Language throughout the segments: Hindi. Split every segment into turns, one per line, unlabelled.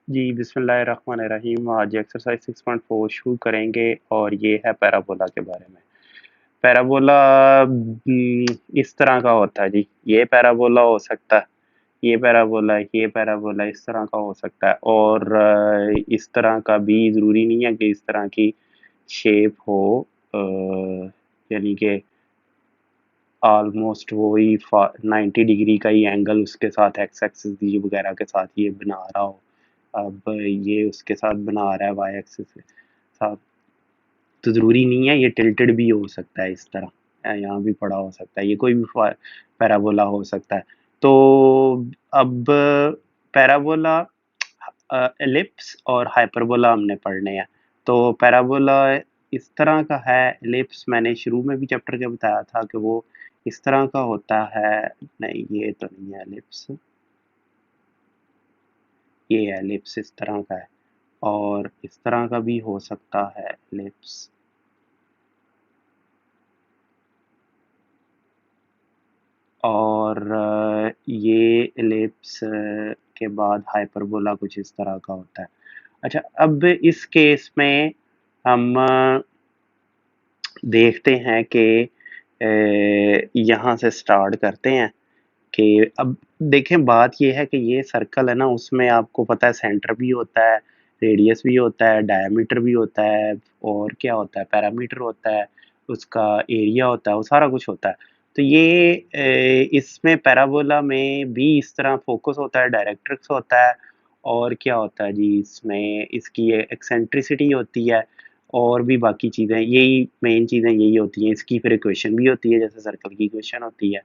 जी, बिस्मिल्लाहिर्रहमानिर्रहीम। आज एक्सरसाइज 6.4 शुरू करेंगे और ये है पैराबोला के बारे में। पैराबोला इस तरह का होता है जी। ये पैराबोला हो सकता है, ये पैराबोला, ये पैराबोला इस तरह का हो सकता है और इस तरह का भी ज़रूरी नहीं है कि इस तरह की शेप हो। अ, यानी कि ऑलमोस्ट वही 90 डिग्री का ही एंगल उसके साथ एक्स एक्सिस दी वगैरह के साथ ये बना रहा हो। अब ये उसके साथ बना रहा है वाई एक्सिस के साथ, तो ज़रूरी नहीं है, ये टिल्टेड भी हो सकता है इस तरह, यहाँ भी पड़ा हो सकता है, ये कोई भी पैराबोला हो सकता है। तो अब पैराबोला, एलिप्स और हाइपरबोला हमने पढ़ने हैं। तो पैराबोला इस तरह का है, एलिप्स मैंने शुरू में भी चैप्टर के बताया था कि वो इस तरह का होता है। नहीं, ये तो नहीं है एलिप्स, ये एलिप्स इस तरह का है और इस तरह का भी हो सकता है एलिप्स। और ये एलिप्स के बाद हाइपरबोला कुछ इस तरह का होता है। अच्छा, अब इस केस में हम देखते हैं कि यहाँ से स्टार्ट करते हैं कि अब देखें, बात ये है कि ये सर्कल है ना, उसमें आपको पता है सेंटर भी होता है, रेडियस भी होता है, डायमीटर भी होता है और क्या होता है, पैरामीटर होता है, उसका एरिया होता है, वो सारा कुछ होता है। तो ये इसमें पैराबोला में भी इस तरह फोकस होता है, डायरेक्ट्रिक्स होता है और क्या होता है जी, इसमें इसकी एक्सेंट्रिसिटी होती है और भी बाकी चीज़ें, यही मेन चीज़ें यही होती हैं। इसकी फिर इक्वेशन भी होती है, जैसे सर्कल की इक्वेशन होती है।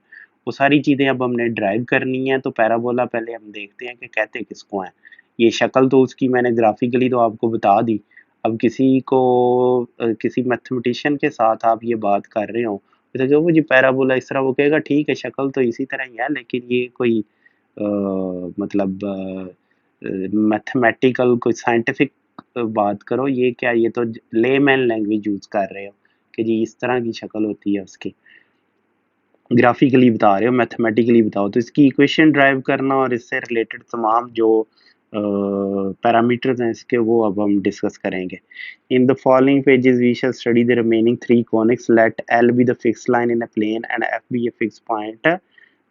वो सारी चीज़ें अब हमने ड्राइव करनी है। तो पैराबोला पहले हम देखते हैं कि कहते किसको हैं। ये शक्ल तो उसकी मैंने ग्राफिकली तो आपको बता दी। अब किसी को किसी मैथमेटिशियन के साथ आप ये बात कर रहे हो, तो जो वो जी पैराबोला इस तरह, वो कहेगा ठीक है, शक्ल तो इसी तरह ही है, लेकिन ये कोई मतलब मैथमेटिकल कोई साइंटिफिक बात करो, ये क्या, ये तो लेमैन लैंग्वेज यूज़ कर रहे हो कि जी इस तरह की शक्ल होती है उसकी। ग्राफिकली बता रहे हो, मैथमेटिकली बताओ। तो इसकी इक्वेशन ड्राइव करना और इससे रिलेटेड तमाम जो पैरामीटर्स हैं इसके, वो अब हम डिस्कस करेंगे। In the following pages we shall study the remaining three conics, let L be the fix line in a plane and F be a fix point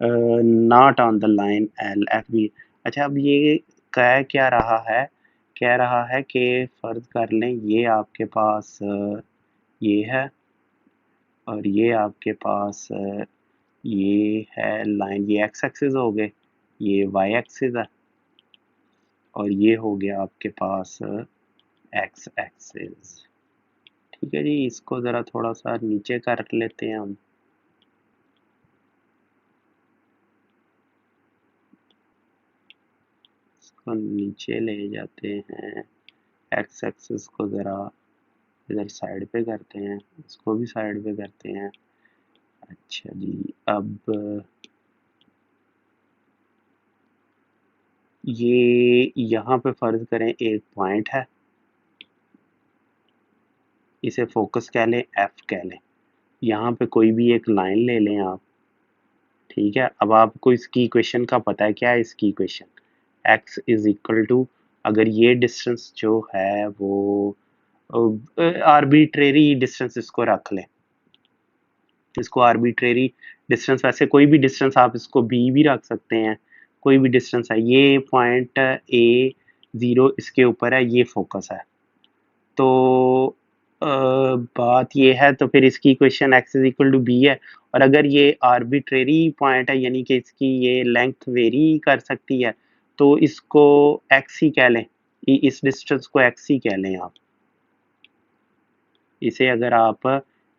not on the line L F be. अच्छा, अब ये कह क्या रहा है, कह रहा है कि फर्ज कर लें ये आपके पास ये है और ये आपके पास ये है लाइन, ये एक्स एक्सिस हो गए, ये वाई एक्सिस है और ये हो गया आपके पास एक्स एक्सिस। ठीक है जी, इसको ज़रा थोड़ा सा नीचे कर लेते हैं हम। इसको नीचे ले जाते हैं, एक्स एक्सिस को ज़रा इधर साइड पे करते हैं, इसको भी साइड पे करते हैं। अच्छा जी, अब ये यहाँ पे फ़र्ज़ करें एक पॉइंट है, इसे फोकस कह लें, एफ कह लें। यहाँ पे कोई भी एक लाइन ले लें आप, ठीक है। अब आपको इसकी इक्वेशन का पता है, क्या है इसकी equation, x is equal to, अगर ये डिस्टेंस जो है वो आर्बिट्रेरी डिस्टेंस इसको रख लें, इसको आर्बिट्रेरी डिस्टेंस, वैसे कोई भी डिस्टेंस आप इसको भी रख सकते हैं, कोई भी डिस्टेंस है, ये पॉइंट ए ज़ीरो इसके ऊपर है, ये फोकस है। तो बात ये है, तो फिर इसकी equation x is equal to b है। और अगर ये आर्बिट्रेरी पॉइंट है, यानी कि इसकी ये लेंथ वेरी कर सकती है, तो इसको x ही कह लें, इस डिस्टेंस को x ही कह लें आप। इसे अगर आप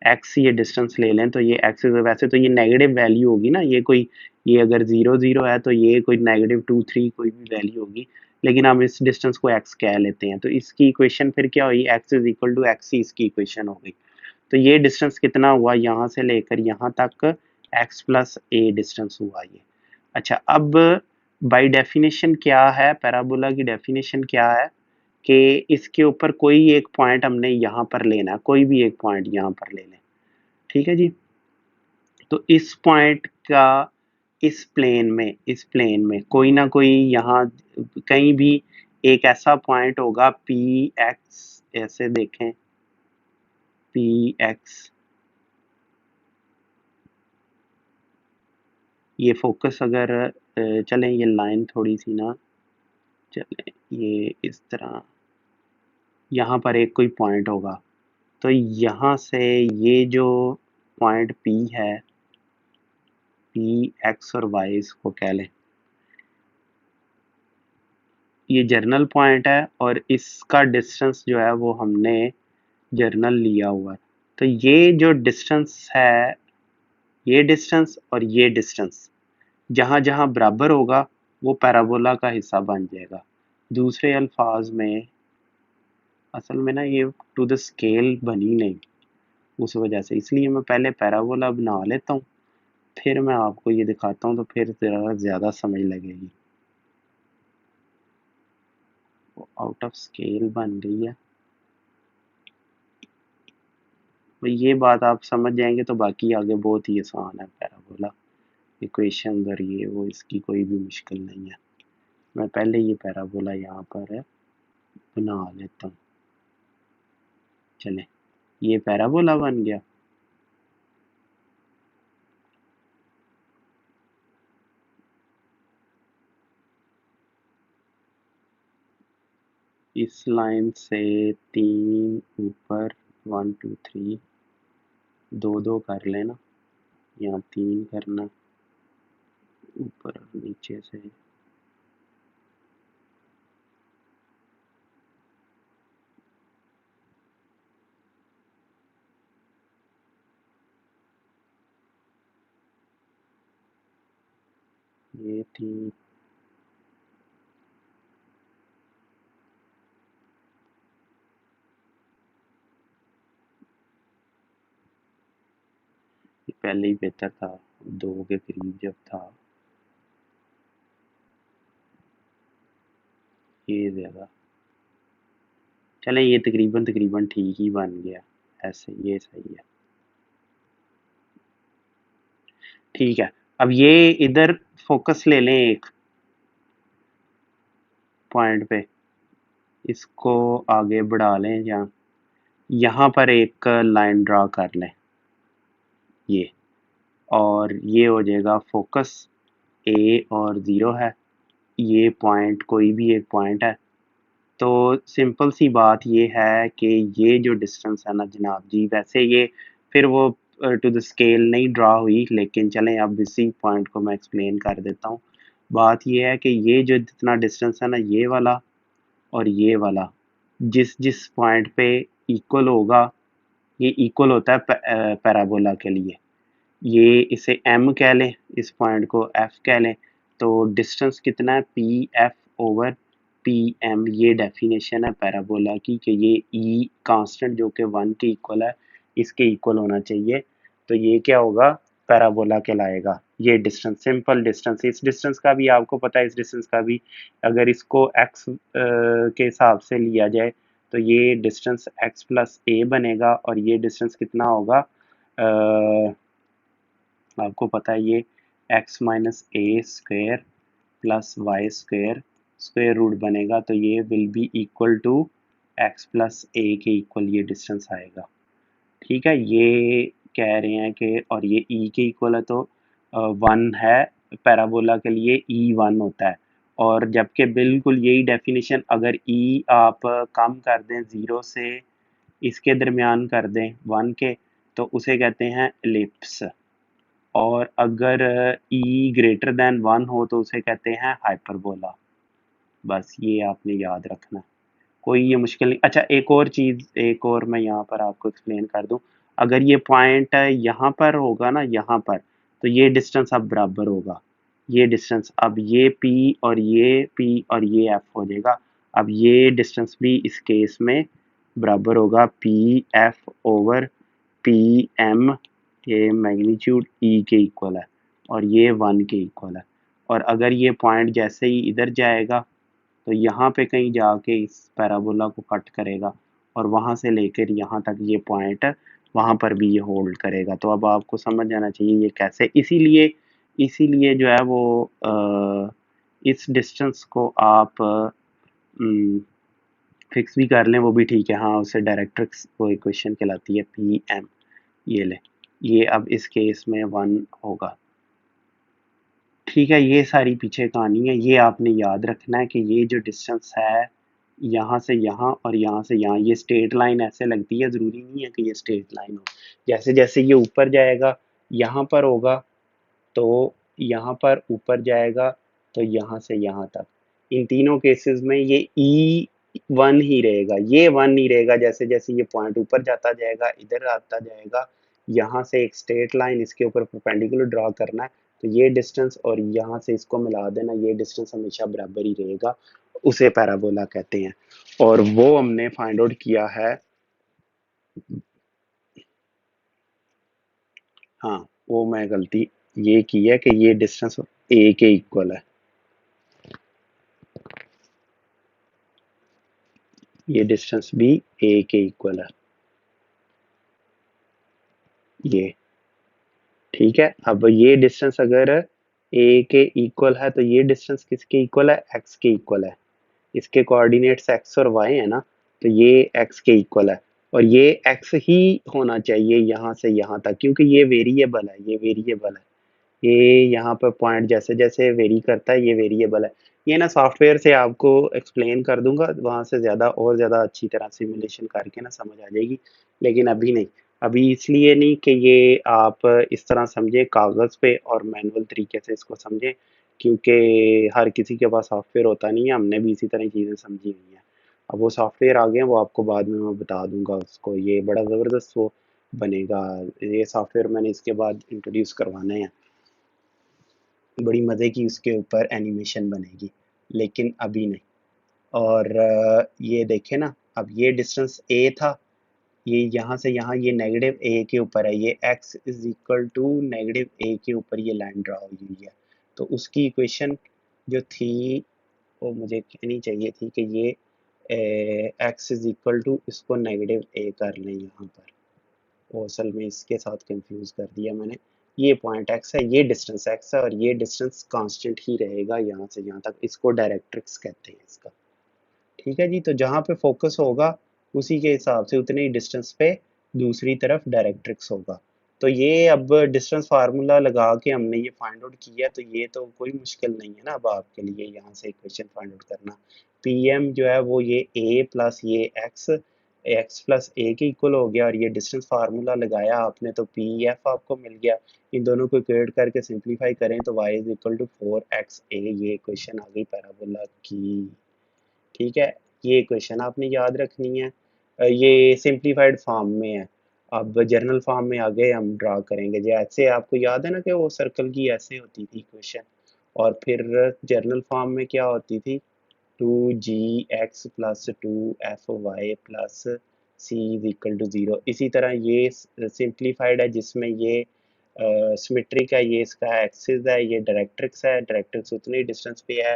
x ये डिस्टेंस ले लें, तो ये x, वैसे तो ये नेगेटिव वैल्यू होगी ना, ये कोई, ये अगर 0 0 है तो ये कोई नेगेटिव 2 3 कोई भी वैल्यू होगी, लेकिन हम इस डिस्टेंस को x कह लेते हैं। तो इसकी इक्वेशन फिर क्या हुई, x is equal to x ही इसकी इक्वेशन हो गई। तो ये डिस्टेंस कितना हुआ, यहाँ से लेकर यहाँ तक x प्लस ए डिस्टेंस हुआ ये। अच्छा, अब बाय डेफिनेशन क्या है, पैराबोला की डेफिनेशन क्या है कि इसके ऊपर कोई एक पॉइंट हमने यहाँ पर लेना है, कोई भी एक पॉइंट यहाँ पर ले लें, ठीक है जी। तो इस पॉइंट का इस प्लेन में कोई ना कोई यहाँ कहीं भी एक ऐसा पॉइंट होगा पी एक्स, ऐसे देखें पी एक्स, ये फोकस अगर चलें ये लाइन थोड़ी सी ना चलें, ये इस तरह यहाँ पर एक कोई पॉइंट होगा, तो यहाँ से ये जो पॉइंट पी है, पी एक्स और वाई इसको कह लें, ये जर्नल पॉइंट है और इसका डिस्टेंस जो है वो हमने जर्नल लिया हुआ है। तो ये जो डिस्टेंस है, ये डिस्टेंस और ये डिस्टेंस जहाँ जहाँ बराबर होगा वो पैराबोला का हिस्सा बन जाएगा। दूसरे अल्फाज में असल में ना ये टू द स्केल बनी नहीं, उस वजह से, इसलिए मैं पहले पैराबोला बना लेता हूँ, फिर मैं आपको ये दिखाता हूँ, तो फिर ज़रा ज़्यादा समझ लगेगी। आउट ऑफ स्केल बन गई है, तो ये बात आप समझ जाएंगे तो बाकी आगे बहुत ही आसान है। पैराबोला इक्वेशन और ये वो, इसकी कोई भी मुश्किल नहीं है। मैं पहले ये पैराबोला यहाँ पर है बना लेता हूँ। चलें, ये पैराबोला बन गया। इस लाइन से 3 ऊपर 1 2 3 दो दो कर लेना, यहाँ 3 करना ऊपर और नीचे से, ये थी पहले ही बेहतर था, 2 के करीब जब था ये ज़्यादा। चलें, ये तकरीबन तकरीबन ठीक ही बन गया, ऐसे ये सही है। ठीक है, अब ये इधर फोकस ले लें एक पॉइंट पे, इसको आगे बढ़ा लें, यहाँ पर एक लाइन ड्रा कर लें ये, और ये हो जाएगा फोकस ए और 0 है, ये पॉइंट कोई भी एक पॉइंट है। तो सिंपल सी बात ये है कि ये जो डिस्टेंस है ना जनाब जी, वैसे ये फिर वो टू द स्केल नहीं ड्रा हुई, लेकिन चलें अब इसी पॉइंट को मैं एक्सप्लेन कर देता हूँ। बात ये है कि ये जो जितना डिस्टेंस है ना, ये वाला और ये वाला, जिस जिस पॉइंट पे इक्वल होगा, ये इक्वल होता है पैराबोला के लिए। ये इसे m कह लें, इस पॉइंट को f कह लें, तो डिस्टेंस कितना है, P F over P M, ये डेफिनेशन है पैराबोला की कि ये e कांस्टेंट जो कि 1 के इक्वल है, इसके इक्वल होना चाहिए। तो ये क्या होगा, पैराबोला कहलाएगा। ये डिस्टेंस, सिंपल डिस्टेंस, इस डिस्टेंस का भी आपको पता है, इस डिस्टेंस का भी अगर इसको x के हिसाब से लिया जाए तो ये डिस्टेंस x प्लस ए बनेगा, और ये डिस्टेंस कितना होगा, आपको पता है ये x minus a square plus y square square root बनेगा, तो ये will be equal to x plus a के इक्वल ये डिस्टेंस आएगा। ठीक है, ये कह रहे हैं कि, और ये e के इक्वल है तो 1 है, पैराबोला के लिए e 1 होता है, और जबकि बिल्कुल यही डेफिनेशन अगर e आप कम कर दें 0 से, इसके दरमियान कर दें 1 के, तो उसे कहते हैं एलिप्स, और अगर e ग्रेटर देन 1 हो तो उसे कहते हैं हाइपरबोला। बस ये आपने याद रखना, कोई ये मुश्किल नहीं। अच्छा, एक और चीज़, एक और मैं यहाँ पर आपको एक्सप्लेन कर दूँ, अगर ये पॉइंट यहाँ पर होगा ना, यहाँ पर, तो ये डिस्टेंस अब बराबर होगा, ये डिस्टेंस, अब ये p और ये f हो जाएगा। अब ये डिस्टेंस भी इस केस में बराबर होगा P F over P M, ये मैग्नीट्यूड e के इक्वल है और ये 1 के इक्वल है। और अगर ये पॉइंट जैसे ही इधर जाएगा तो यहाँ पे कहीं जाके इस पैराबोला को कट करेगा, और वहाँ से लेकर यहाँ तक ये पॉइंट वहाँ पर भी ये होल्ड करेगा। तो अब आपको समझ जाना चाहिए ये कैसे, इसीलिए जो है वो इस डिस्टेंस को आप फिक्स भी कर लें वो भी ठीक है। हाँ, उससे डायरेक्ट्रिक्स वो इक्वेशन कहलाती है पी एम। ये ले, ये अब इस केस में 1 होगा। ठीक है, ये सारी पीछे कहानी है। ये आपने याद रखना है कि ये जो डिस्टेंस है यहाँ से यहाँ और यहाँ से यहाँ, ये स्ट्रेट लाइन ऐसे लगती है, ज़रूरी नहीं है कि ये स्ट्रेट लाइन हो। जैसे जैसे ये ऊपर जाएगा यहाँ पर होगा, तो यहाँ पर ऊपर जाएगा तो यहाँ से यहाँ तक। इन तीनों केसेस में ये ई 1 ही रहेगा, ये 1 नहीं रहेगा। जैसे जैसे ये पॉइंट ऊपर जाता जाएगा, इधर आता जाएगा, यहाँ से एक स्ट्रेट लाइन इसके ऊपर परपेंडिकुलर ड्रा करना है, तो ये डिस्टेंस और यहाँ से इसको मिला देना, ये डिस्टेंस हमेशा बराबर ही रहेगा। उसे पैराबोला कहते हैं। और वो हमने फाइंड आउट किया है। हाँ, वो मैं गलती ये की है कि ये डिस्टेंस ए के इक्वल है। ये डिस्टेंस भी ए के इक्वल है, ये ठीक है। अब ये डिस्टेंस अगर ए के इक्वल है तो ये डिस्टेंस किसके इक्वल है? एक्स के इक्वल है। इसके कोऑर्डिनेट्स एक्स और वाई है ना, तो ये एक्स के इक्वल है। और ये एक्स ही होना चाहिए यहाँ से यहाँ तक, क्योंकि ये वेरिएबल है, ये वेरिएबल है। ये यहाँ पर पॉइंट जैसे जैसे वेरी करता है, ये वेरिएबल है। ये ना सॉफ्टवेयर से आपको एक्सप्लेन कर दूंगा, वहाँ से ज़्यादा और ज़्यादा अच्छी तरह सिमुलेशन करके ना समझ आ जाएगी। लेकिन अभी नहीं, अभी इसलिए नहीं कि ये आप इस तरह समझे कागज़ पे और मैनुअल तरीके से इसको समझें, क्योंकि हर किसी के पास सॉफ्टवेयर होता नहीं है। हमने भी इसी तरह की चीज़ें समझी हुई हैं। अब वो सॉफ्टवेयर आ गए हैं, वो आपको बाद में मैं बता दूंगा उसको। ये बड़ा ज़बरदस्त वो बनेगा। ये सॉफ्टवेयर मैंने इसके बाद इंट्रोड्यूस करवाने हैं, बड़ी मज़े की उसके ऊपर एनिमेशन बनेगी, लेकिन अभी नहीं। और ये देखें ना, अब ये डिस्टेंस ए था, ये यहाँ से यहाँ ये नेगेटिव ए के ऊपर है, ये x is equal to negative a के ऊपर ये लाइन ड्रा हुई हुई है। तो उसकी इक्वेशन जो थी वो मुझे कहनी चाहिए थी कि ये x इज इक्वल टू, इसको नेगेटिव ए कर लें यहाँ पर। वो असल में इसके साथ कंफ्यूज कर दिया मैंने। ये पॉइंट x है, ये डिस्टेंस x है, और ये डिस्टेंस कांस्टेंट ही रहेगा यहाँ से यहाँ तक। इसको डायरेक्ट्रिक्स कहते हैं इसका। ठीक है जी। तो जहाँ पे फोकस होगा उसी के हिसाब से उतने ही डिस्टेंस पे दूसरी तरफ डायरेक्ट्रिक्स होगा। तो ये अब डिस्टेंस फार्मूला लगा के हमने ये फाइंड आउट किया, तो ये तो कोई मुश्किल नहीं है ना अब आपके लिए यहाँ से इक्वेशन फाइंड आउट करना। पी एम जो है वो ये ए प्लस ये एक्स प्लस ए के इक्वल हो गया, और ये डिस्टेंस फार्मूला लगाया आपने तो पी एफ आपको मिल गया। इन दोनों को इक्वेट करके सिंप्लीफाई करें तो Y is equal to 4xa, ये इक्वेशन आ गई पैराबोला की। ठीक है, ये इक्वेशन आपने याद रखनी है। ये सिंप्लीफाइड फॉर्म में है। अब जनरल फॉर्म में आगे हम ड्रा करेंगे। जैसे आपको याद है ना कि वो सर्कल की ऐसे होती थी इक्वेशन, और फिर जनरल फॉर्म में क्या होती थी? 2gx plus 2fy plus c is equal to 0। इसी तरह ये सिंप्लीफाइड है, जिसमें ये सिमेट्रिक है, ये इसका एक्सिस है, ये डायरेक्ट्रिक्स है, डायरेक्ट्रिक्स उतने ही डिस्टेंस पे है।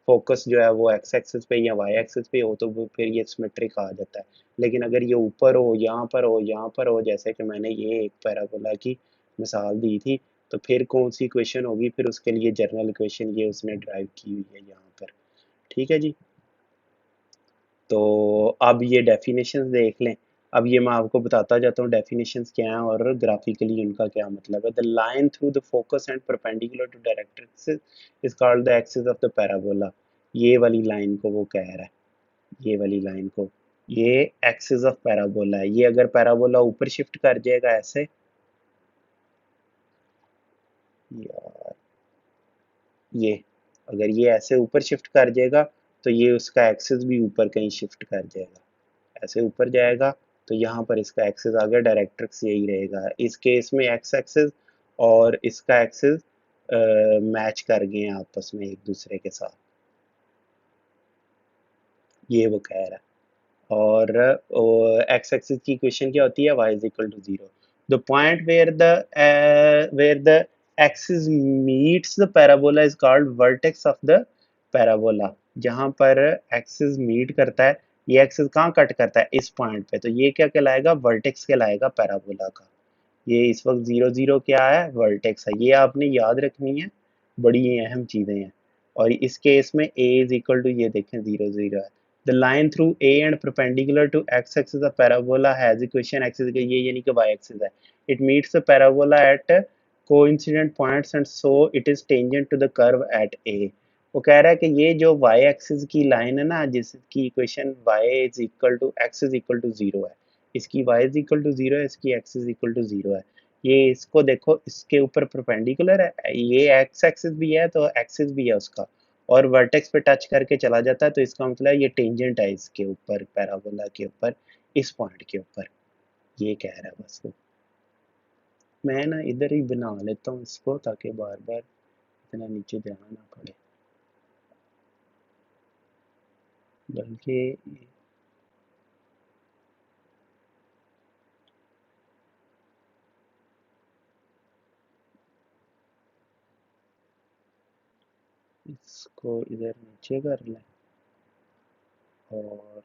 फोकस जो है वो एक्स एक्सिस पे या वाई एक्सिस पे हो तो वो फिर ये सिमेट्रिक आ जाता है। लेकिन अगर ये ऊपर हो, यहाँ पर हो, यहाँ पर हो, जैसे कि मैंने ये एक पैराबोला की मिसाल दी थी, तो फिर कौन सी इक्वेशन होगी? फिर उसके लिए जनरल इक्वेशन ये उसने ड्राइव की हुई है यहाँ पर। ठीक है जी। तो अब ये डेफिनेशंस देख लें। अब ये मैं आपको बताता जाता हूँ डेफिनेशंस क्या हैं और ग्राफिकली उनका क्या मतलब है। The line through the focus and perpendicular to directrix is called the axis of the parabola. ये वाली लाइन को वो कह रहा है, ये वाली लाइन को, ये एक्सिस ऑफ पैराबोला है। ये अगर पैराबोला ऊपर शिफ्ट कर जाएगा ऐसे, यार ये अगर ये ऐसे ऊपर शिफ्ट कर जाएगा तो ये उसका एक्सिस भी ऊपर कहीं शिफ्ट कर जाएगा। ऐसे ऊपर जाएगा तो यहाँ पर इसका एक्सिस आ गया, डायरेक्ट्रिक्स यही रहेगा। इस केस में एक्स एक्सिस और इसका एक्सिस मैच कर गए हैं आपस में एक दूसरे के साथ, ये वो कह रहा है। और एक्स एक्सिस की इक्वेशन क्या होती है? y is equal to 0। The point where the axis meets the parabola is called vertex of the parabola. जहाँ पर एक्सिस मीट करता है, ये एक्सिस कहाँ कट करता है? इस पॉइंट पे, तो ये क्या कहलाएगा? वर्टेक्स कहलाएगा पैराबोला का। ये इस वक्त 0 0 क्या है? वर्टेक्स है। ये आपने याद रखनी है, बड़ी अहम चीज़ें हैं। और इस केस में a इज इक्वल टू, ये देखें 0 0 है, the line through A and perpendicular to x axis the parabola has equation axis, ये यानी कि वाई एक्सिस है, it meets the parabola at coincident points and so it is tangent to the curve at A. वो कह रहा है कि ये जो वाई एक्सिस की लाइन है ना, जिसकी equation y is equal to x is equal to zero है, इसकी y is equal to zero है, इसकी x is equal to zero है, ये इसको देखो इसके ऊपर परपेंडिकुलर है, ये एक्स एक्सिस भी है तो एक्सिस भी है उसका, और वर्टेक्स पे टच करके चला जाता है, तो इसका मतलब है ये टेंजेंट है इसके ऊपर, पैराबोला के ऊपर, इस पॉइंट के ऊपर, ये कह रहा है बस वो। मैं ना इधर ही बना लेता हूँ इसको ताकि बार बार इतना नीचे जाना ना पड़े, बल्कि इसको इधर नीचे कर लें और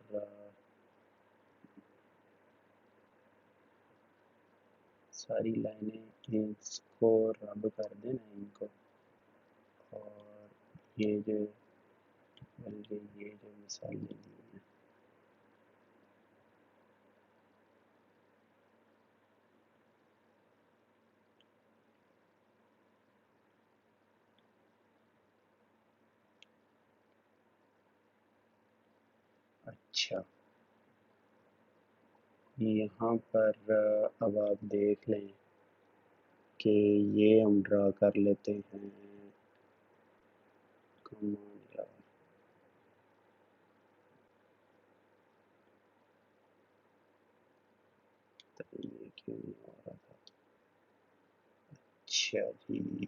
सारी लाइनें इसको रब कर देना इनको, और ये जो बल्कि ये जो मिसाल दे दी है, अच्छा यहाँ पर अब आप देख लें कि ये हम ड्रा कर लेते हैं, कम ऑन यार, तो ये क्यों नहीं हो रहा था, अच्छा जी।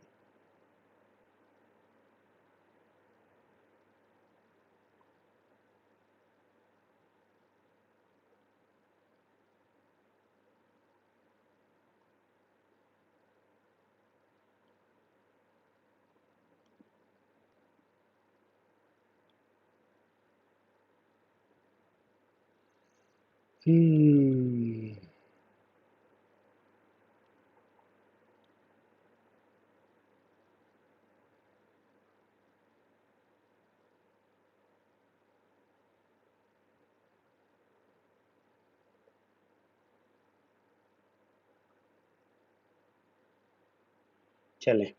हम्म, चलें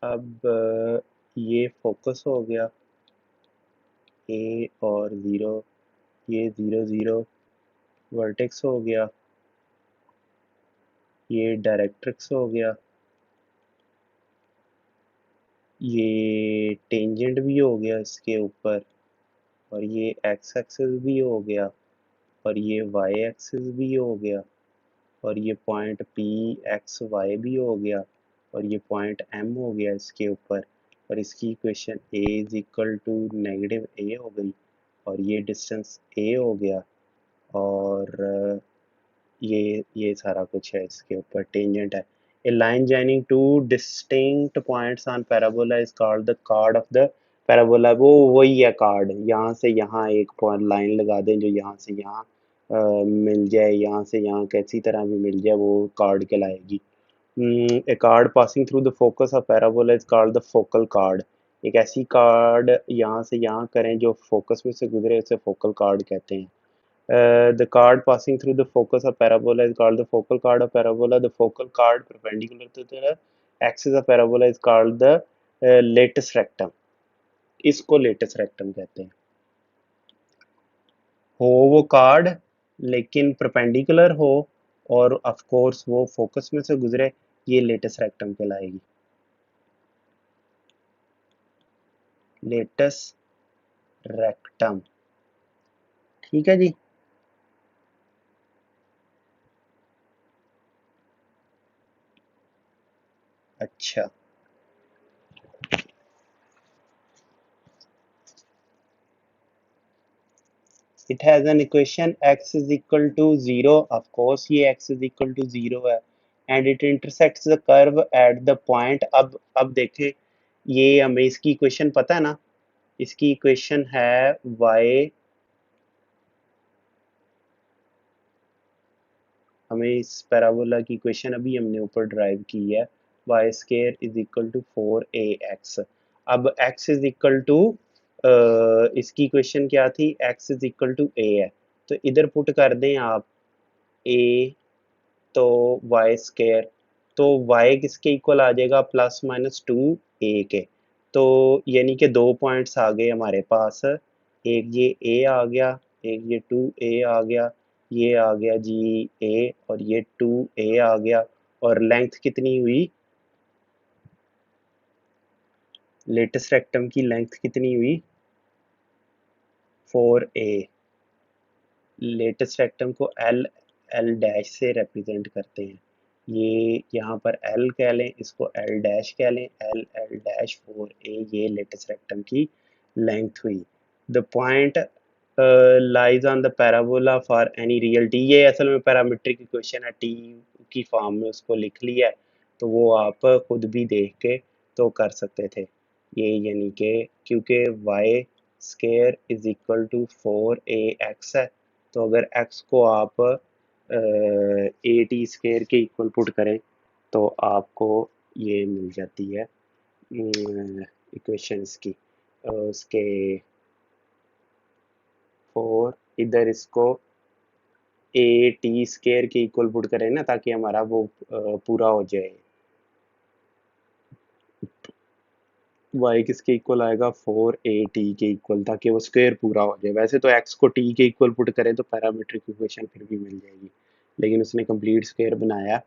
अब ये फोकस हो गया ए और ज़ीरो, ये ज़ीरो ज़ीरो वर्टेक्स हो गया, ये डायरेक्ट्रिक्स हो गया, ये टेंजेंट भी हो गया इसके ऊपर, और ये एक्स एक्सिस भी हो गया, और ये वाई एक्सिस भी हो गया, और ये पॉइंट पी एक्स वाई भी हो गया, और ये पॉइंट एम हो गया इसके ऊपर, और इसकी equation a is equal to negative a हो गई, और ये डिस्टेंस ए हो गया, और ये सारा कुछ है इसके ऊपर, टेंजेंट है। A line joining two distinct points on parabola is called the chord of the parabola, वो वही है कार्ड, यहाँ से यहाँ एक पॉइंट लाइन लगा दें जो यहाँ से यहाँ मिल जाए, यहाँ से यहाँ कैसी तरह भी मिल जाए, वो कार्ड कहलाएगी। A chord passing through the focus of parabola is called the focal chord, एक ऐसी कार्ड यहाँ से यहाँ करें जो फोकस में से गुजरे उसे फोकल कार्ड कहते हैं। The card passing through the focus of parabola is called the focal card of parabola. The focal card perpendicular to the axis of parabola is called the latus rectum. इसको लेटस रेक्टम कहते हैं। हो वो कार्ड लेकिन परपेंडिकुलर हो और ऑफ कोर्स वो फोकस में से गुजरे, ये लेटस रेक्टम कहलाएगी, लेटस रेक्टम। ठीक है जी। अच्छा, it has an equation x is equal to 0, of course ये x is equal to 0 है, and it intersects the curve at the point। अब देखें, ये हमें इसकी इक्वेशन पता है ना, इसकी इक्वेशन है y हमें इस पैराबोला की इक्वेशन अभी हमने ऊपर ड्राइव की है, y square is equal to 4ax। अब x इज इक्वल टू इसकी इक्वेशन क्या थी, x is equal to a है, तो इधर पुट कर दें आप a, तो वाई स्केयर, तो y किसके इक्वल आ जाएगा, प्लस माइनस 2a के। तो यानी कि 2 पॉइंट्स आ गए हमारे पास, एक ये a आ गया, एक ये 2a आ गया, ये आ गया जी a, और ये 2a आ गया, और लेंथ कितनी हुई, लेटेस्ट रेक्टम की लेंथ कितनी हुई, 4a। लेटेस्ट रेक्टम को एल डैश से रिप्रेजेंट करते हैं, ये यहाँ पर एल कह लें, इसको एल डैश कह लें, एल डैश 4a, ये लेटेस्ट रेक्टम की लेंथ हुई। The point lies on the parabola for any real T, ये असल में पैरामीट्रिक इक्वेशन है, टी की फॉर्म में उसको लिख लिया है, तो वो आप खुद भी देख के तो कर सकते थे ये, यानी कि क्योंकि y square is equal to 4ax है, तो अगर x को आप ए टी स्केयर के इक्वल पुट करें तो आपको ये मिल जाती है इक्वेशंस की, उसके 4, इधर इसको ए टी स्केयर के इक्वल पुट करें ना, ताकि हमारा वो पूरा हो जाए, y किसके इक्वल आएगा, 4at के इक्वल, ताकि वो स्क्वायर पूरा हो जाए। वैसे तो x को t के इक्वल पुट करें तो पैरामीट्रिक इक्वेशन फिर भी मिल जाएगी, लेकिन उसने कंप्लीट स्क्वायर बनाया।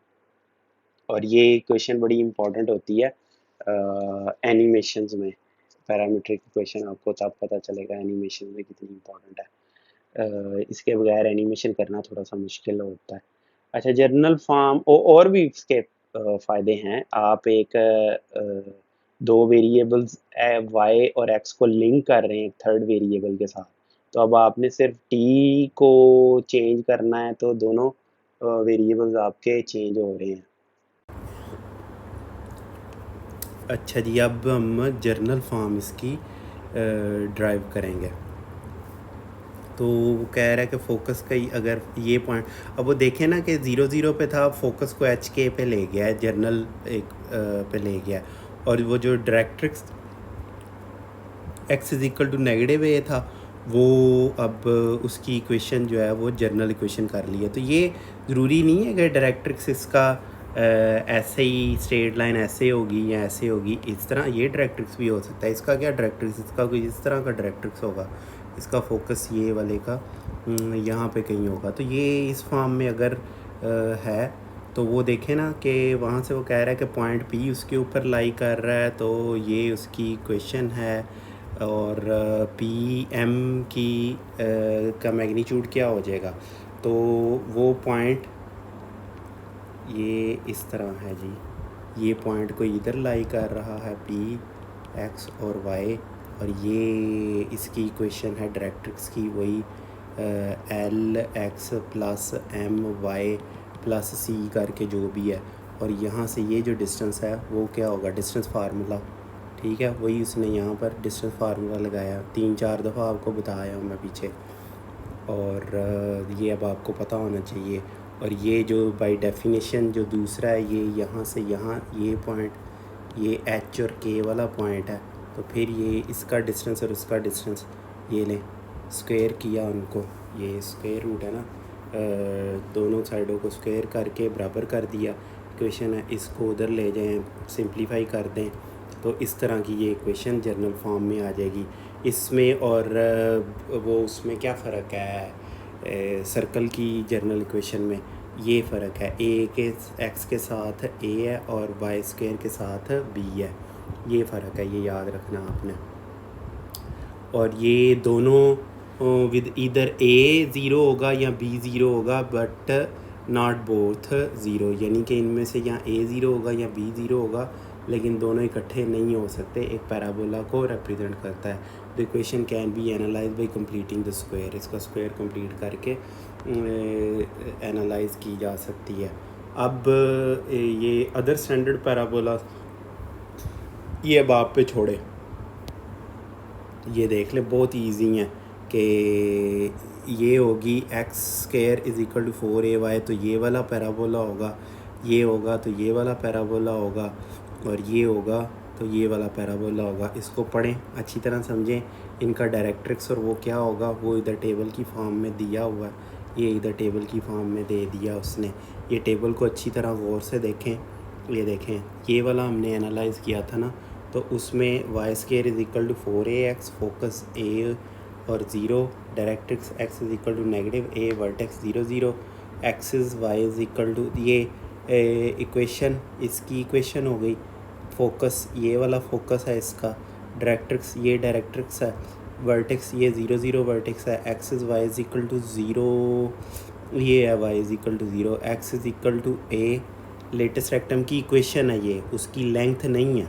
और ये इक्वेशन बड़ी इंपॉर्टेंट होती है एनिमेशंस में, पैरामीट्रिक इक्वेशन आपको तब पता चलेगा एनिमेशन में कितनी इंपॉर्टेंट है, इसके बगैर एनिमेशन करना थोड़ा सा मुश्किल होता है। अच्छा, जर्नल फॉर्म और भी इसके फ़ायदे हैं, आप एक दो वेरिएबल्स वाई और एक्स को लिंक कर रहे हैं थर्ड वेरिएबल के साथ, तो अब आपने सिर्फ टी को चेंज करना है, तो दोनों वेरिएबल्स आपके चेंज हो रहे हैं। अच्छा जी, अब हम जर्नल फॉर्म इसकी ड्राइव करेंगे। तो वो कह रहा है कि फोकस का ही अगर ये पॉइंट, अब वो देखें ना कि 0 पे था, फोकस को एच के पे ले गया है, जर्नल एक पे ले गया, और वो जो directrix x is equal to negative a था, वो अब उसकी इक्वेशन जो है वो जर्नल इक्वेशन कर ली है। तो ये ज़रूरी नहीं है कि डायरेक्ट्रिक्स इसका ऐसे ही स्ट्रेट लाइन ऐसे होगी या ऐसे होगी, इस तरह ये डायरेक्ट्रिक्स भी हो सकता है। इसका क्या डायरेक्ट्रिक्स, इसका कोई इस तरह का डायरेक्ट्रिक्स होगा, इसका फोकस ये वाले का यहाँ पे कहीं होगा। तो ये इस फॉर्म में अगर है तो वो देखें ना कि वहाँ से वो कह रहा है कि पॉइंट पी उसके ऊपर लाई कर रहा है, तो ये उसकी इक्वेशन है, और पी एम की का मैग्नीट्यूड क्या हो जाएगा, तो वो पॉइंट ये इस तरह है जी, ये पॉइंट को इधर लाई कर रहा है पी एक्स और वाई, और ये इसकी इक्वेशन है डायरेक्ट्रिक्स की, वही l x plus m y plus c करके जो भी है, और यहाँ से ये जो डिस्टेंस है वो क्या होगा, डिस्टेंस फार्मूला, ठीक है, वही उसने यहाँ पर डिस्टेंस फार्मूला लगाया, 3-4 दफ़ा आपको बताया हूँ मैं पीछे, और ये अब आपको पता होना चाहिए। और ये जो बाय डेफिनेशन जो दूसरा है, ये यहाँ से यहाँ ये पॉइंट, ये एच और के वाला पॉइंट है, तो फिर ये इसका डिस्टेंस और उसका डिस्टेंस ये लें, स्क्वायर किया उनको, ये स्क्वायर रूट है ना, दोनों साइडों को स्क्वायर करके बराबर कर दिया, इक्वेशन है, इसको उधर ले जाएं, सिंप्लीफाई कर दें, तो इस तरह की ये इक्वेशन जर्नल फॉर्म में आ जाएगी। इसमें और वो उसमें क्या फ़र्क है, सर्कल की जर्नल इक्वेशन में ये फ़र्क है, ए के एक्स के साथ ए है और वाई स्क्वायर के साथ बी है, ये फ़र्क है, ये याद रखना आपने। और ये दोनों विद इधर ए ज़ीरो होगा या बी ज़ीरो होगा, बट नॉट बोथ ज़ीरो, यानी कि इनमें से यहाँ ए ज़ीरो होगा या बी ज़ीरो होगा, लेकिन दोनों इकट्ठे नहीं हो सकते, एक पैराबोला को रिप्रेजेंट करता है। The equation can be analyse by completing the square, इसका स्क्वायर कंप्लीट करके एनालाइज की जा सकती है। अब ये अदर स्टैंडर्ड पैराबोला ये अब आप पे छोड़े, ये देख ले बहुत ईजी हैं,
कि ये होगी x square is equal to 4ay, तो ये वाला पैराबोला होगा, ये होगा तो ये वाला पैराबोला होगा, और ये होगा तो ये वाला पैराबोला होगा। इसको पढ़ें, अच्छी तरह समझें इनका डायरेक्ट्रिक्स, और वो क्या होगा वो इधर टेबल की फॉर्म में दिया हुआ है, ये इधर टेबल की फॉर्म में दे दिया उसने। ये टेबल को अच्छी तरह गौर से देखें, ये देखें ये वाला हमने एनालाइज़ किया था ना, तो उसमें y square is equal to 4ax, focus a और 0, directrix x is equal to negative a, vertex 0 0, axis y is equal to ये इक्वेशन, इसकी इक्वेशन हो गई। फोकस ये वाला फोकस है इसका, डायरेक्ट्रिक्स ये डायरेक्ट्रिक्स है, वर्टेक्स ये 0 0 वर्टेक्स है, axis y is equal to 0, ये है y is equal to 0, x is equal to a, latus rectum की इक्वेशन है ये, उसकी लेंथ नहीं है।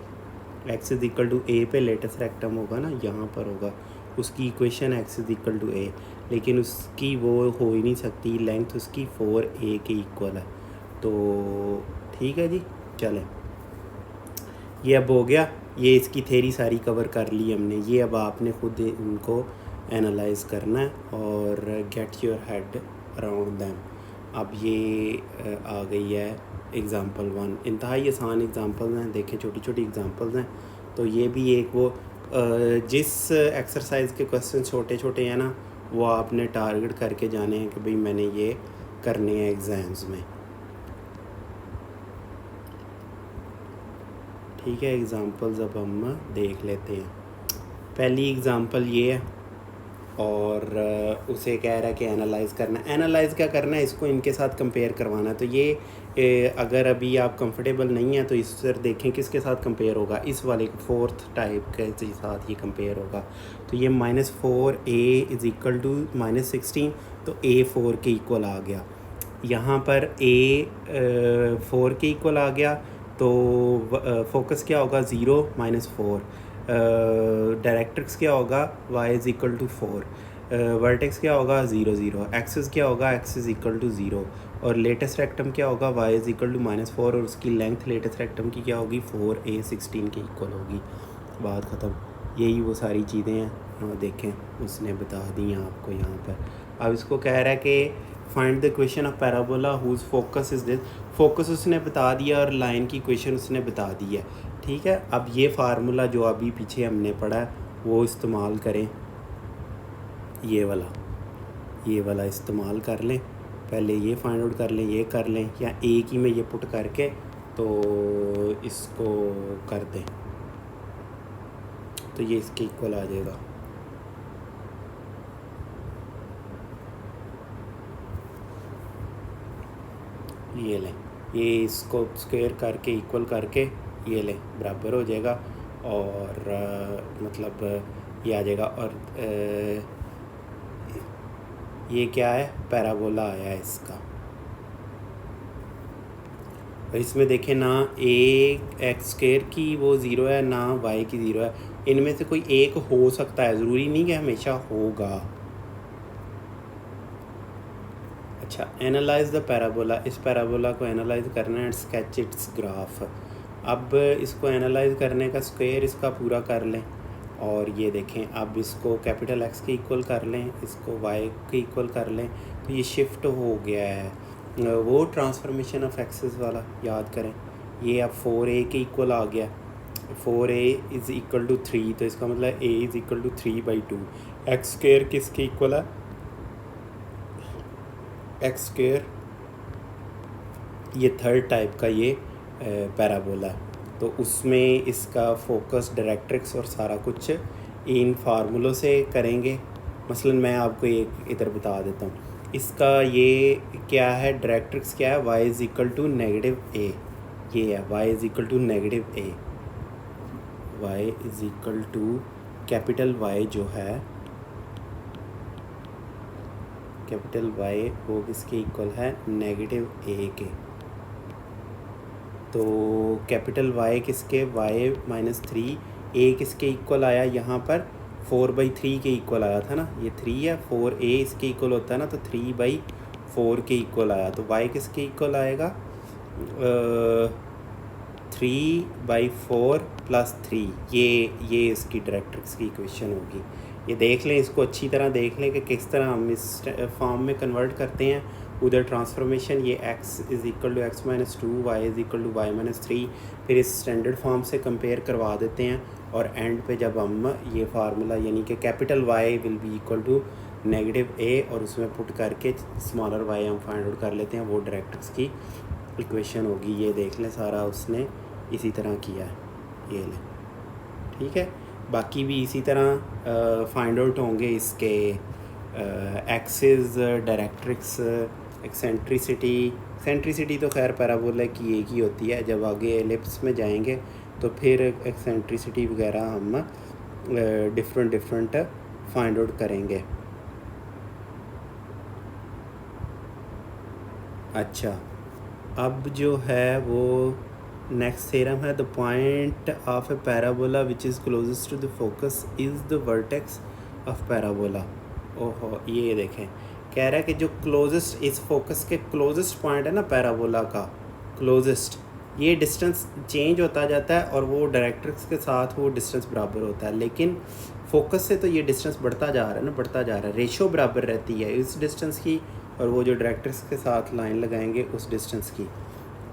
x is equal to a पे लेटेस्ट रेक्टम होगा ना, यहाँ पर होगा, उसकी equation x is equal to a, लेकिन उसकी वो हो ही नहीं सकती, लेंथ उसकी 4a के इक्वल है। तो ठीक है जी, चलें, ये अब हो गया, ये इसकी थेरी सारी कवर कर ली हमने। ये अब आपने खुद इनको एनालाइज करना है और get your head around them. अब ये आ गई है एग्ज़ाम्पल 1, इंतहाई आसान एग्ज़ाम्पल्स हैं, देखें छोटी छोटी एग्ज़ाम्पल्स हैं। तो ये भी एक वो जिस एक्सरसाइज के क्वेश्चन छोटे छोटे हैं ना, वो आपने टारगेट करके जाने हैं कि भाई मैंने ये करने हैं एग्ज़ाम्स में। ठीक है, एग्ज़ाम्पल्स अब हम देख लेते हैं। पहली एग्ज़ाम्पल ये है, और उसे कह रहा है कि एनालाइज़ करना है। एनालाइज़ क्या करना है, इसको इनके साथ कंपेयर करवाना है। तो ये अगर अभी आप कंफर्टेबल नहीं हैं तो इस पर देखें किसके साथ कंपेयर होगा, इस वाले फोर्थ टाइप के साथ ये कंपेयर होगा। तो ये -4a इज़ इक्वल टू -16, तो a 4 के इक्वल आ गया। यहाँ पर a 4 के इक्वल आ गया, तो फोकस क्या होगा 0 -4, डायरेक्ट्रिक्स क्या होगा y is equal to 4, vertex क्या होगा 0 0, एक्सिस क्या होगा x इज़ इक्वल टू 0, और लेटेस्ट रेक्टम क्या होगा y इज़ इक्वल टू -4, और उसकी लेंथ लेटेस्ट रेक्टम की क्या होगी 4a 16 के इक्वल होगी। बात ख़त्म, यही वो सारी चीज़ें हैं, देखें उसने बता दी हैं आपको यहाँ पर। अब इसको कह रहा है कि find the equation of parabola whose focus is this, focus उसने बता दिया और लाइन की इक्वेशन उसने बता दी है। ठीक है, अब ये फार्मूला जो अभी पीछे हमने पढ़ा है वो इस्तेमाल करें, ये वाला इस्तेमाल कर लें। पहले ये फाइंड आउट कर लें, ये कर लें, या एक ही में ये पुट करके तो इसको कर दें, तो ये इसके इक्वल आ जाएगा। ये लें, ये इसको स्क्वायर करके इक्वल करके ये लें, बराबर हो जाएगा, और मतलब ये आ जाएगा। और ये क्या है, पैराबोला आया है इसका। और इसमें देखें ना एक्स स्क्वायर की वो 0 है ना वाई की 0 है, इनमें से कोई एक हो सकता है, ज़रूरी नहीं कि हमेशा होगा। अच्छा, एनालाइज द पैराबोला, इस पैराबोला को एनालाइज करना है, स्केच इट्स ग्राफ। अब इसको एनालाइज करने का स्क्वायर इसका पूरा कर लें, और ये देखें अब इसको कैपिटल एक्स के इक्वल कर लें, इसको वाई के इक्वल कर लें, तो ये शिफ्ट हो गया है, वो ट्रांसफॉर्मेशन ऑफ एक्सेस वाला याद करें। ये अब 4a के इक्वल आ गया, 4a इज़ इक्वल टू 3, तो इसका मतलब a is equal to 3/2। X square किसके इक्वल है, एक्स स्क्वायर, ये थर्ड टाइप का ये पैराबोला है, तो उसमें इसका फोकस डायरेक्ट्रिक्स और सारा कुछ इन फार्मूलों से करेंगे। मसलन मैं आपको एक इधर बता देता हूँ, इसका ये क्या है, डायरेक्ट्रिक्स क्या है, y is equal to -a, ये है y is equal to -a, y is equal to capital Y जो है, कैपिटल Y वो किसके इक्वल है, -a के। तो कैपिटल Y किसके, y -3, a किसके इक्वल आया, यहाँ पर 4/3 के इक्वल आया था ना, ये 3 है, 4a इसके इक्वल होता है ना, तो 3/4 के इक्वल आया, तो y किसके इक्वल आएगा, 3/4 + 3, ये इसकी डायरेक्ट्रिक्स की इक्वेशन होगी। ये देख लें, इसको अच्छी तरह देख लें कि किस तरह हम इस फॉर्म में कन्वर्ट करते हैं। उधर ट्रांसफॉर्मेशन ये x is equal to x minus two, y is equal to y minus three, फिर इस स्टैंडर्ड फॉर्म से कंपेयर करवा देते हैं। और एंड पे जब हम ये फार्मूला यानी कि capital Y will be equal to negative a और उसमें पुट करके स्मॉलर y हम फाइंड आउट कर लेते हैं, वो डायरेक्ट्रिक्स की इक्वेशन होगी। ये देख लें, सारा उसने इसी तरह किया है, ये लें, ठीक है। बाकी भी इसी तरह फाइंड आउट होंगे इसके एक्सिस, डायरेक्ट्रिक्स, एक्सेंट्रिसिटी तो खैर पैराबोला की एक ही होती है। जब आगे एलिप्स में जाएंगे तो फिर एक्सेंट्रिसिटी वगैरह हम डिफरेंट फाइंड आउट करेंगे। अच्छा, अब जो है वो नेक्स्ट थ्योरम है, the point of a parabola which is closest to the focus is the vertex of parabola. ओहो, ये देखें, कह रहा है कि जो क्लोजेस्ट, इस फोकस के क्लोजेस्ट पॉइंट है ना पैराबोला का, क्लोजेस्ट, ये डिस्टेंस चेंज होता जाता है और वो डायरेक्ट्रिक्स के साथ वो डिस्टेंस बराबर होता है, लेकिन फोकस से तो ये डिस्टेंस बढ़ता जा रहा है ना, बढ़ता जा रहा है। रेशो बराबर रहती है इस डिस्टेंस की और वो जो डायरेक्ट्रिक्स के साथ लाइन लगाएंगे उस डिस्टेंस की,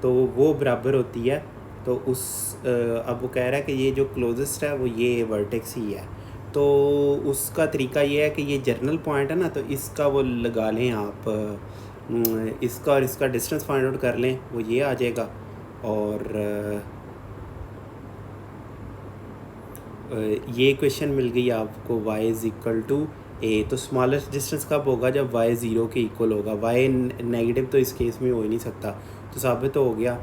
तो वो बराबर होती है। तो उस अब वो कह रहा है कि ये जो क्लोजेस्ट है वो ये वर्टेक्स ही है। तो उसका तरीका ये है कि ये जर्नल पॉइंट है ना, तो इसका वो लगा लें आप, इसका और इसका डिस्टेंस फाइंड आउट कर लें, वो ये आ जाएगा। और ये क्वेश्चन मिल गई आपको, y is equal to a। तो स्मॉलेस्ट डिस्टेंस कब होगा? जब y ज़ीरो के इक्वल होगा। y नेगेटिव तो इस केस में हो ही नहीं सकता, तो साबित तो हो गया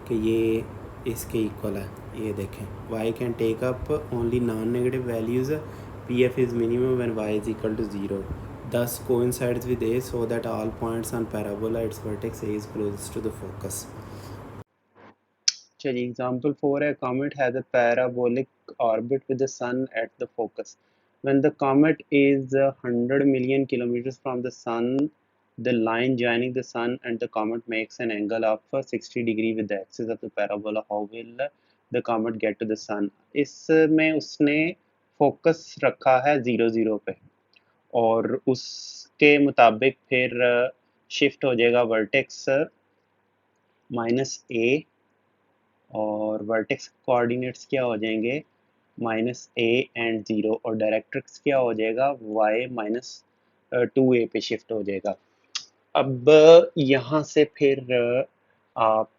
कि ये इसके इक्वल है। ये देखें, y can take up only non negative values, pf is minimum when y is equal to zero, thus coincides with a so that all points on parabola its vertex a is closest to the focus।
चलिए एग्जांपल 4 है, comet has a parabolic orbit with the sun at the focus. When the comet is 100 million kilometers from the sun, the line joining the sun and the comet makes an angle of 60 degree with the axis of the parabola. How will the comet get to the sun? इसमें उसने फोकस रखा है 0 0 पे और उसके मुताबिक फिर शिफ्ट हो जाएगा वर्टेक्स -a और वर्टेक्स कोऑर्डिनेट्स क्या हो जाएंगे -a एंड 0 और डायरेक्ट्रिक्स क्या हो जाएगा y -2a पे शिफ्ट हो जाएगा। अब यहाँ से फिर आप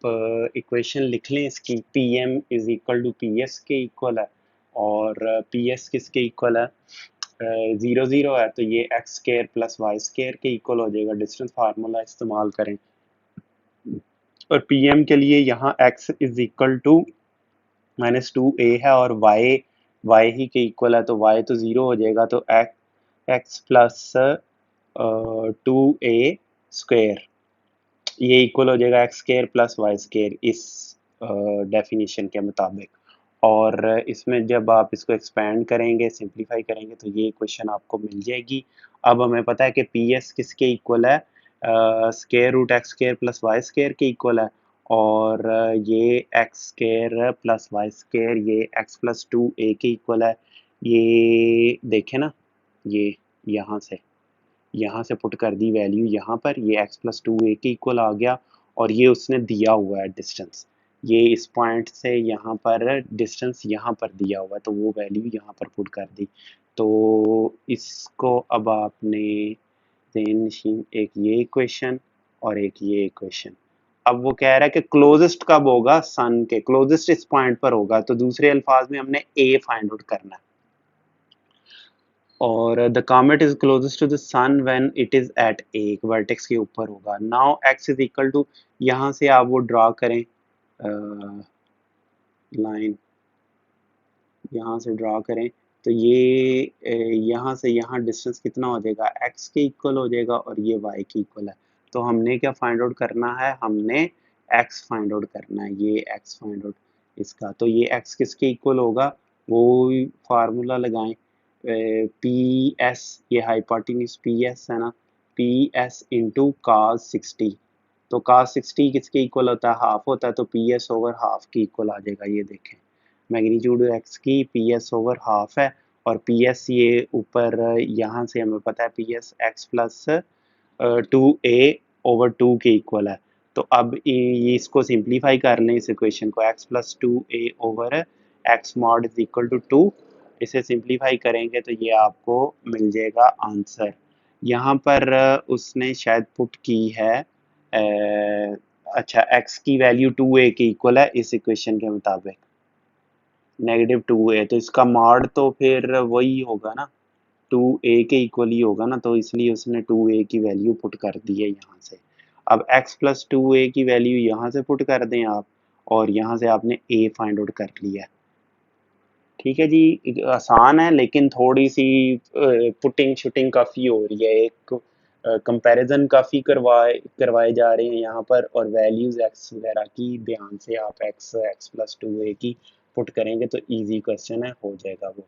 इक्वेशन लिख लें इसकी, pm is equal to ps के इक्वल है और ps किसके इक्वल है, 0 0 है तो ये x square plus y square के इक्वल हो जाएगा। डिस्टेंस फार्मूला इस्तेमाल करें और pm के लिए यहाँ x is equal to -2a है और y ही के इक्वल है तो y तो 0 हो जाएगा, तो x प्लस 2a स्क्वायर ये इक्वल हो जाएगा x square plus y square इस डेफिनेशन के मुताबिक। और इसमें जब आप इसको एक्सपेंड करेंगे, सिंप्लीफाई करेंगे तो ये इक्वेशन आपको मिल जाएगी। अब हमें पता है कि पी एस किसके इक्वल है, square root x square plus y square के इक्वल है और ये x square plus y square ये एक्स प्लस 2a के इक्वल है। ये देखें ना, ये यहाँ से पुट कर दी वैल्यू यहाँ पर, ये x प्लस 2a के इक्वल आ गया और ये उसने दिया हुआ है डिस्टेंस, ये इस पॉइंट से यहाँ पर डिस्टेंस यहाँ पर दिया हुआ है तो वो वैल्यू यहाँ पर पुट कर दी। तो इसको अब आपने एक ये इक्वेशन और एक ये इक्वेशन, अब वो कह रहा है कि क्लोजेस्ट कब होगा, सन के क्लोजेस्ट इस पॉइंट पर होगा, तो दूसरे अल्फाज में हमने a फाइंड आउट करना है और the comet is closest to the sun when it is at a, vertex के ऊपर होगा। Now x is equal to, यहाँ से आप वो ड्रा करें लाइन, यहाँ से ड्रा करें तो ये यहाँ से यहाँ डिस्टेंस कितना हो जाएगा, x के इक्वल हो जाएगा और ये y के इक्वल है। तो हमने क्या फाइंड आउट करना है, हमने x फाइंड आउट करना है, ये x फाइंड आउट इसका, तो ये x किसके इक्वल होगा, वो फार्मूला लगाएं, पी एस, ये हाइपोटेन्यूज पी एस है ना, पी एस इंटू कास 60, तो कास 60 किसके इक्वल होता है, हाफ होता है, तो पी एस ओवर हाफ के इक्वल आ जाएगा। ये देखें मैग्नीट्यूड एक्स की पी एस ओवर हाफ है और पी एस ये ऊपर यहाँ से हमें पता है P S x plus 2a/2 के इक्वल है। तो अब ये इसको सिंप्लीफाई कर लें इस इक्वेशन को, x plus 2a/x mod is equal to 2। इसे सिंप्लीफाई करेंगे तो ये आपको मिल जाएगा आंसर। यहाँ पर उसने शायद पुट की है अच्छा x की वैल्यू 2a के इक्वल है इस इक्वेशन के मुताबिक, -2a, तो इसका मॉड तो फिर वही होगा ना, 2a के इक्वल ही होगा ना, तो इसलिए उसने 2a की वैल्यू पुट कर दी है यहाँ से। अब x प्लस 2a की वैल्यू यहाँ से पुट कर दें आप, और यहाँ से आपने a फाइंड आउट कर लिया। ठीक है जी, आसान है लेकिन थोड़ी सी पुटिंग शुटिंग काफ़ी हो रही है, एक कंपैरिजन काफ़ी करवाए जा रहे हैं यहाँ पर, और वैल्यूज़ एक्स वगैरह की ध्यान से आप एक्स प्लस 2a की पुट करेंगे तो इजी क्वेश्चन है, हो जाएगा वो।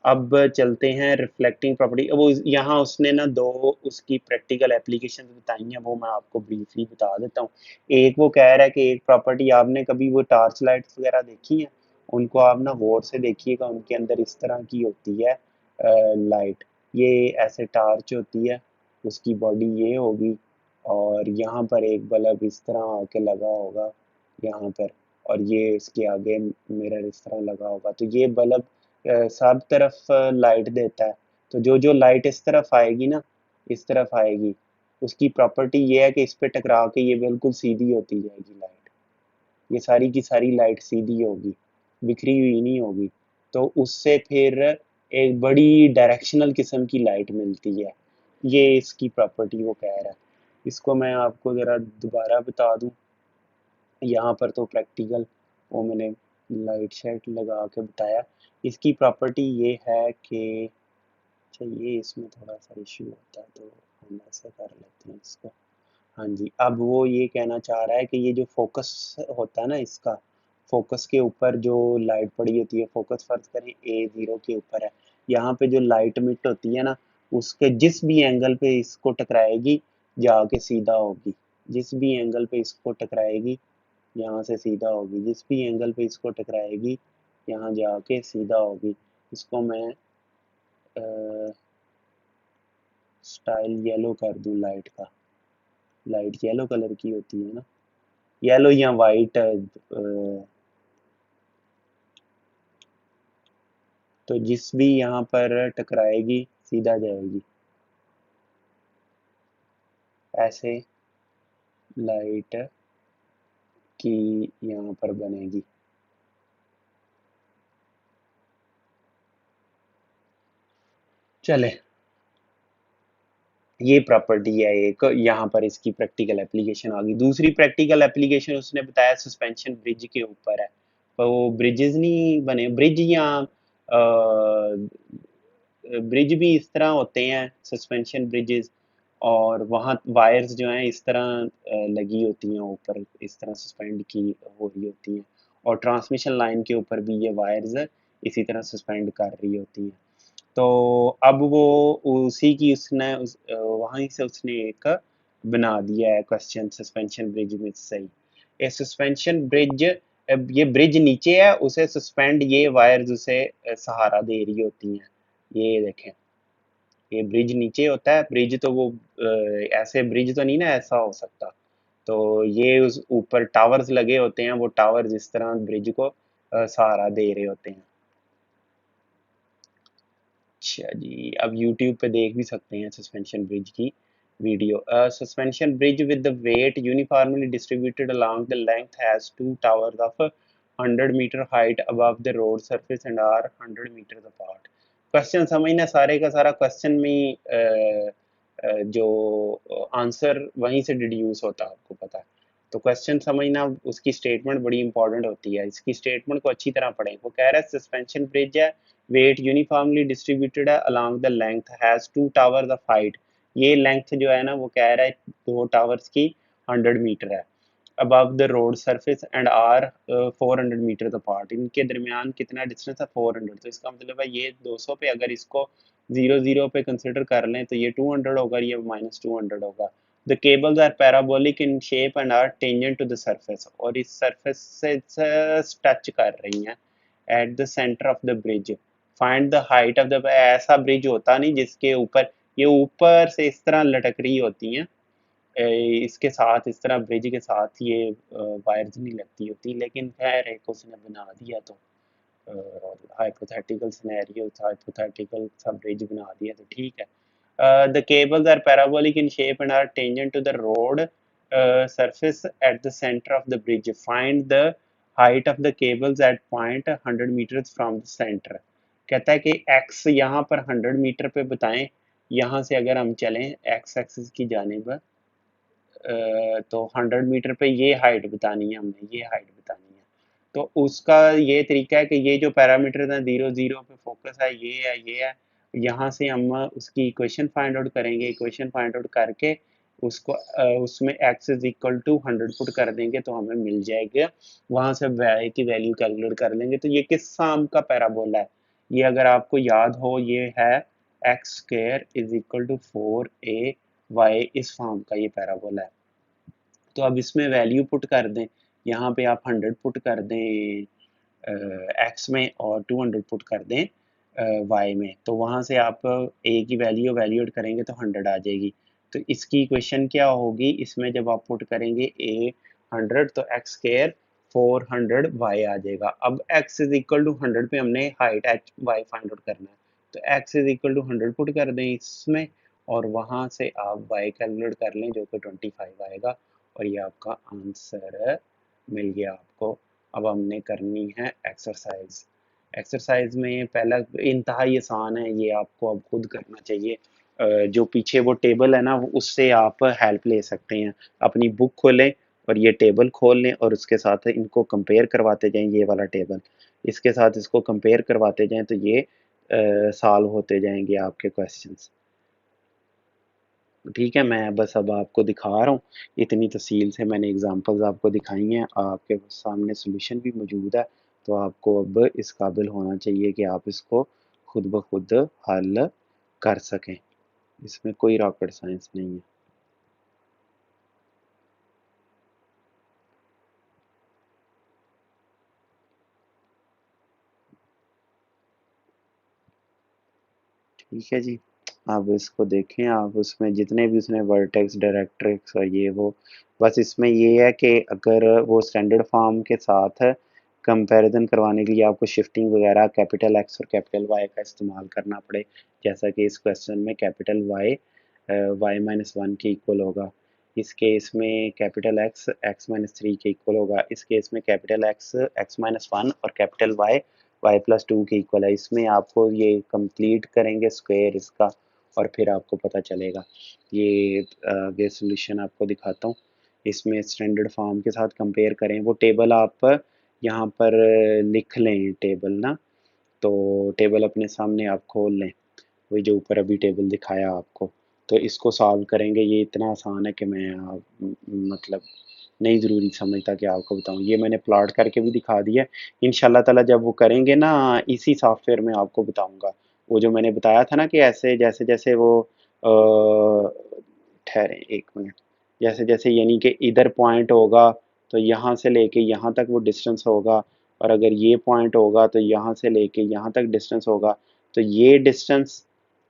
अब चलते हैं रिफ्लेक्टिंग प्रॉपर्टी। वो यहाँ उसने ना दो उसकी प्रैक्टिकल एप्लीकेशन बताई हैं, वो मैं आपको ब्रीफली बता देता हूँ। एक वो कह रहा है कि एक प्रॉपर्टी, आपने कभी वो टार्च लाइट्स वगैरह देखी हैं, उनको आप ना गौर से देखिएगा, उनके अंदर इस तरह की होती है लाइट, ये ऐसे टार्च होती है, उसकी बॉडी ये होगी, और यहाँ पर एक बल्ब इस तरह आके लगा होगा यहाँ पर, और ये इसके आगे मिरर इस तरह लगा होगा। तो ये बल्ब सब तरफ लाइट देता है। तो जो जो लाइट इस तरफ आएगी ना, इस तरफ आएगी, उसकी प्रॉपर्टी ये है कि इस पे टकरा के ये बिल्कुल सीधी होती जाएगी लाइट, ये सारी की सारी लाइट सीधी होगी, बिखरी हुई नहीं होगी। तो उससे फिर एक बड़ी डायरेक्शनल किस्म की लाइट मिलती है, ये इसकी प्रॉपर्टी वो कह रहा है। इसको मैं आपको ज़रा दोबारा बता दूं, यहाँ पर तो प्रैक्टिकल वो मैंने लाइट शाइट लगा के बताया। इसकी प्रॉपर्टी ये है कि अच्छा, ये इसमें थोड़ा सा इशू होता है तो हम ऐसे कर लेते हैं इसको। हाँ जी, अब वो ये कहना चाह रहा है कि ये जो फोकस होता है ना, इसका फोकस के ऊपर जो लाइट पड़ी होती है, फोकस फर्ज करें A0 के ऊपर है, यहाँ पे जो लाइट मिट होती है ना, उसके जिस भी एंगल पे इसको टकराएगी जाके सीधा होगी, जिस भी एंगल पे इसको टकराएगी यहाँ से सीधा होगी, जिस भी एंगल पे इसको टकराएगी यहाँ जाके सीधा होगी। इसको मैं स्टाइल येलो कर दूं लाइट का, लाइट येलो कलर की होती है ना, येलो या वाइट, तो जिस भी यहाँ पर टकराएगी सीधा जाएगी, ऐसे लाइट की यहाँ पर बनेगी। चले, ये प्रॉपर्टी है एक, यहाँ पर इसकी प्रैक्टिकल एप्लीकेशन आ गई। दूसरी प्रैक्टिकल एप्लीकेशन उसने बताया सस्पेंशन ब्रिज के ऊपर है, तो वो ब्रिजेस नहीं बने, ब्रिज या ब्रिज भी इस तरह होते हैं सस्पेंशन ब्रिजेस, और वहाँ वायर्स जो हैं इस तरह लगी होती हैं ऊपर, इस तरह सस्पेंड की हो रही होती हैं, और ट्रांसमिशन लाइन के ऊपर भी ये वायर्स इसी तरह सस्पेंड कर रही होती हैं। तो अब वो उसी की उसने वहीं से उसने एक बना दिया है क्वेश्चन सस्पेंशन ब्रिज में सही। ये सस्पेंशन ब्रिज, अब ये ब्रिज नीचे है, उसे सस्पेंड ये वायर्स उसे सहारा दे रही होती हैं। ये देखें, ये ब्रिज नीचे होता है, ब्रिज तो वो ऐसे ब्रिज तो नहीं ना ऐसा हो सकता, तो ये उस ऊपर टावर्स लगे होते हैं, वो टावर्स इस तरह ब्रिज को सहारा दे रहे होते हैं। अच्छा जी, अब YouTube पे देख भी सकते हैं सस्पेंशन ब्रिज की video. Suspension bridge with the weight uniformly distributed along the length has two towers of 100 metre height above the road surface and are 100 metre apart. Question समझना, सारे का सारा क्वेश्चन में जो आंसर वहीं से डिड्यूस होता है, आपको पता है। तो क्वेश्चन समझना, उसकी स्टेटमेंट बड़ी इंपॉर्टेंट होती है, इसकी स्टेटमेंट को अच्छी तरह पढ़ें। वो कह रहा है सस्पेंशन ब्रिज है, वेट यूनिफॉर्मली डिस्ट्रीब्यूटेड है along the length has two towers of height, ये लेंथ जो है ना वो कह रहा है दो टावर्स की 100 मीटर है, above the road surface and are 400 metre apart, इनके दरमियान कितना डिस्टेंस है 400। तो इसका मतलब है ये 200 पे अगर इसको 0 0 पे कंसिडर कर लें तो ये 200 होगा, ये -200 होगा। The cables are parabolic in shape and are tangent to the surface, और इस सरफेस से टच कर रही हैं at the centre of the bridge, find the height of the, ऐसा ब्रिज होता नहीं जिसके ऊपर ये ऊपर से इस तरह लटक रही होती हैं, इसके साथ इस तरह ब्रिज के साथ ये वायर्स नहीं लगती होती, लेकिन खैर एक उसने बना दिया तो हाइपोथेटिकल सिनेरियो, हाइपोथेटिकल सा ब्रिज बना दिया तो ठीक है। The cables are parabolic in shape and are tangent to the road surface at the center of the bridge. Find the height of the cables at point 100 meters from the center. कहता है कि x यहाँ पर 100 मीटर पे बताएं, यहाँ से अगर हम चलें x एक्सिस की जानिब तो 100 मीटर पे ये हाइट बतानी है हमने, ये हाइट बतानी है। तो उसका ये तरीका है कि ये जो पैरामीटर है 0 0 पे फोकस है, ये है, यहाँ से हम उसकी इक्वेशन फाइंड आउट करेंगे, इक्वेशन फाइंड आउट करके उसको उसमें x is equal to 100 put कर देंगे तो हमें मिल जाएगा, वहाँ से y की वैल्यू कैलकुलेट कर लेंगे। तो ये किस फॉर्म का पैराबोला है, ये अगर आपको याद हो ये है x square is equal to 4ay, इस फॉर्म का ये पैराबोला है। तो अब इसमें वैल्यू पुट कर दें, यहाँ पे आप 100 पुट कर दें एक्स में और 200 पुट कर दें वाई में, तो वहाँ से आप ए की वैल्यू वैल्यूएट करेंगे तो 100 आ जाएगी। तो इसकी इक्वेशन क्या होगी, इसमें जब आप पुट करेंगे ए 100 तो एक्स स्क्वायर 400 वाई आ जाएगा। अब एक्स इज इक्वल टू 100 पे हमने height H Y find out करना है, तो x is equal to 100 put कर दें इसमें और वहाँ से आप वाई कैलकुलेट कर लें जो कि 25 आएगा और ये आपका आंसर मिल गया आपको। अब हमने करनी है एक्सरसाइज। एक्सरसाइज में पहला इंतहाई आसान है, ये आपको अब खुद करना चाहिए। जो पीछे वो टेबल है ना उससे आप हेल्प ले सकते हैं, अपनी बुक खोलें और ये टेबल खोल लें और उसके साथ इनको कंपेयर करवाते जाएं, ये वाला टेबल इसके साथ इसको कंपेयर करवाते जाएं तो ये सॉल्व होते जाएंगे आपके क्वेश्चंस। ठीक है, मैं बस अब आपको दिखा रहा हूँ, इतनी तफसील से मैंने एग्जांपल्स आपको दिखाई हैं, आपके सामने सोल्यूशन भी मौजूद है, तो आपको अब इस काबिल होना चाहिए कि आप इसको खुद ब खुद हल कर सकें, इसमें कोई रॉकेट साइंस नहीं है। ठीक है जी, आप इसको देखें, आप उसमें जितने भी उसने वर्टेक्स डायरेक्ट्रिक्स और ये वो, बस इसमें ये है कि अगर वो स्टैंडर्ड फॉर्म के साथ कंपैरिजन करवाने के लिए आपको शिफ्टिंग वगैरह कैपिटल एक्स और कैपिटल वाई का इस्तेमाल करना पड़े, जैसा कि इस क्वेश्चन में कैपिटल वाई y-1 के इक्वल होगा, इस केस में कैपिटल एक्स x-3 के इक्वल होगा, इस केस में कैपिटल एक्स x-1 और कैपिटल वाई y+2 के इक्वल है। इसमें आपको ये कंप्लीट करेंगे स्क्वायर इसका और फिर आपको पता चलेगा। ये आगे सोल्यूशन आपको दिखाता हूँ, इसमें स्टैंडर्ड फॉर्म के साथ कंपेयर करें, वो टेबल आप यहाँ पर लिख लें टेबल ना, तो टेबल अपने सामने आप खोल लें, वही जो ऊपर अभी टेबल दिखाया आपको, तो इसको सॉल्व करेंगे। ये इतना आसान है कि मैं मतलब नहीं ज़रूरी समझता कि आपको बताऊं, ये मैंने प्लॉट करके भी दिखा दिया। इंशाल्लाह ताला जब वो करेंगे ना इसी सॉफ्टवेयर में आपको बताऊंगा, वो जो मैंने बताया था ना कि ऐसे जैसे जैसे वो ठहरे एक मिनट, जैसे जैसे यानी कि इधर पॉइंट होगा तो यहाँ से लेके यहाँ तक वो डिस्टेंस होगा, और अगर ये पॉइंट होगा तो यहाँ से लेके यहाँ तक डिस्टेंस होगा, तो ये डिस्टेंस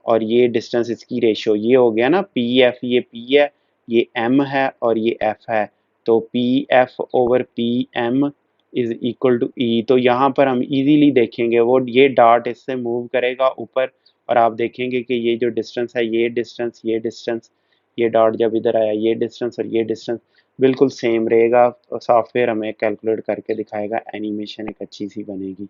और ये डिस्टेंस इसकी रेशियो ये हो गया ना पी एफ, ये पी है, ये एम है और ये एफ है, तो P F over P M is equal to e. तो यहाँ पर हम इजीली देखेंगे वो ये डॉट इससे मूव करेगा ऊपर और आप देखेंगे कि ये जो डिस्टेंस है ये डिस्टेंस ये डिस्टेंस, ये डॉट जब इधर आया ये डिस्टेंस और ये डिस्टेंस बिल्कुल सेम रहेगा। सॉफ्टवेयर हमें कैलकुलेट करके दिखाएगा, एनिमेशन एक अच्छी सी बनेगी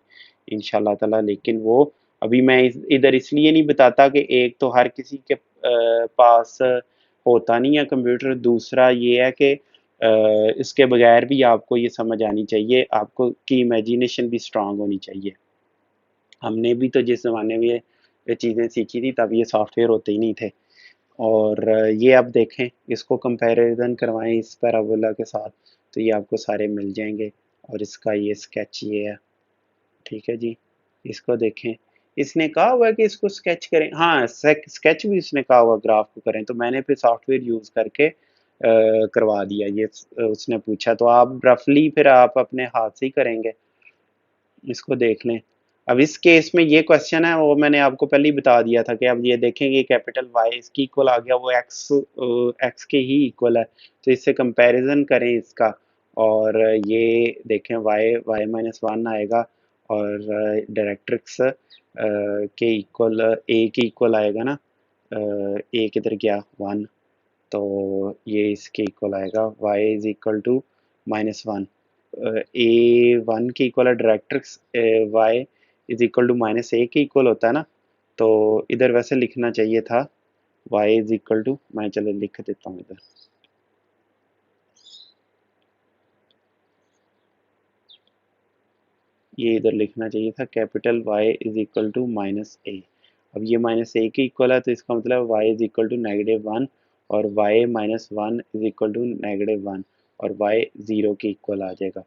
इंशाल्लाह ताला। लेकिन वो अभी मैं इधर इसलिए नहीं बताता कि एक तो हर किसी के पास होता नहीं है कंप्यूटर, दूसरा ये है कि इसके बगैर भी आपको ये समझ आनी चाहिए, आपको की इमेजिनेशन भी स्ट्रांग होनी चाहिए। हमने भी तो जिस ज़माने में ये चीज़ें सीखी थी तब ये सॉफ्टवेयर होते ही नहीं थे। और ये आप देखें, इसको कंपैरिजन करवाएं इस पैराबोला के साथ तो ये आपको सारे मिल जाएंगे, और इसका ये स्केच ये है। ठीक है जी, इसको देखें, इसने कहा हुआ है कि इसको स्केच करें, हाँ स्केच भी इसने कहा हुआ ग्राफ को करें, तो मैंने फिर सॉफ्टवेयर यूज़ करके करवा दिया ये। उसने पूछा तो आप रफली फिर आप अपने हाथ से ही करेंगे, इसको देख लें। अब इस केस में ये क्वेश्चन है वो मैंने आपको पहले ही बता दिया था कि अब ये देखेंगे कैपिटल वाई इसकी इक्वल आ गया, वो एक्स के ही इक्वल है, तो इससे कंपैरिजन करें इसका, और ये देखें वाई वाई माइनस वन आएगा, और डायरेक्ट्रिक्स के इक्वल ए के इक्वल आएगा ना, ए किधर गया वन, तो ये इसके इक्वल आएगा y is equal to minus one, a one के इक्वल है directrix, y is equal to minus a के इक्वल होता है ना, तो इधर वैसे लिखना चाहिए था y इज इक्वल टू, मैं चलो लिख देता हूँ इधर, ये इधर लिखना चाहिए था capital Y is equal to minus a. अब ये माइनस ए के इक्वल है तो इसका मतलब y is equal to negative one, और y minus one is equal to negative one, और y जीरो के इक्वल आ जाएगा।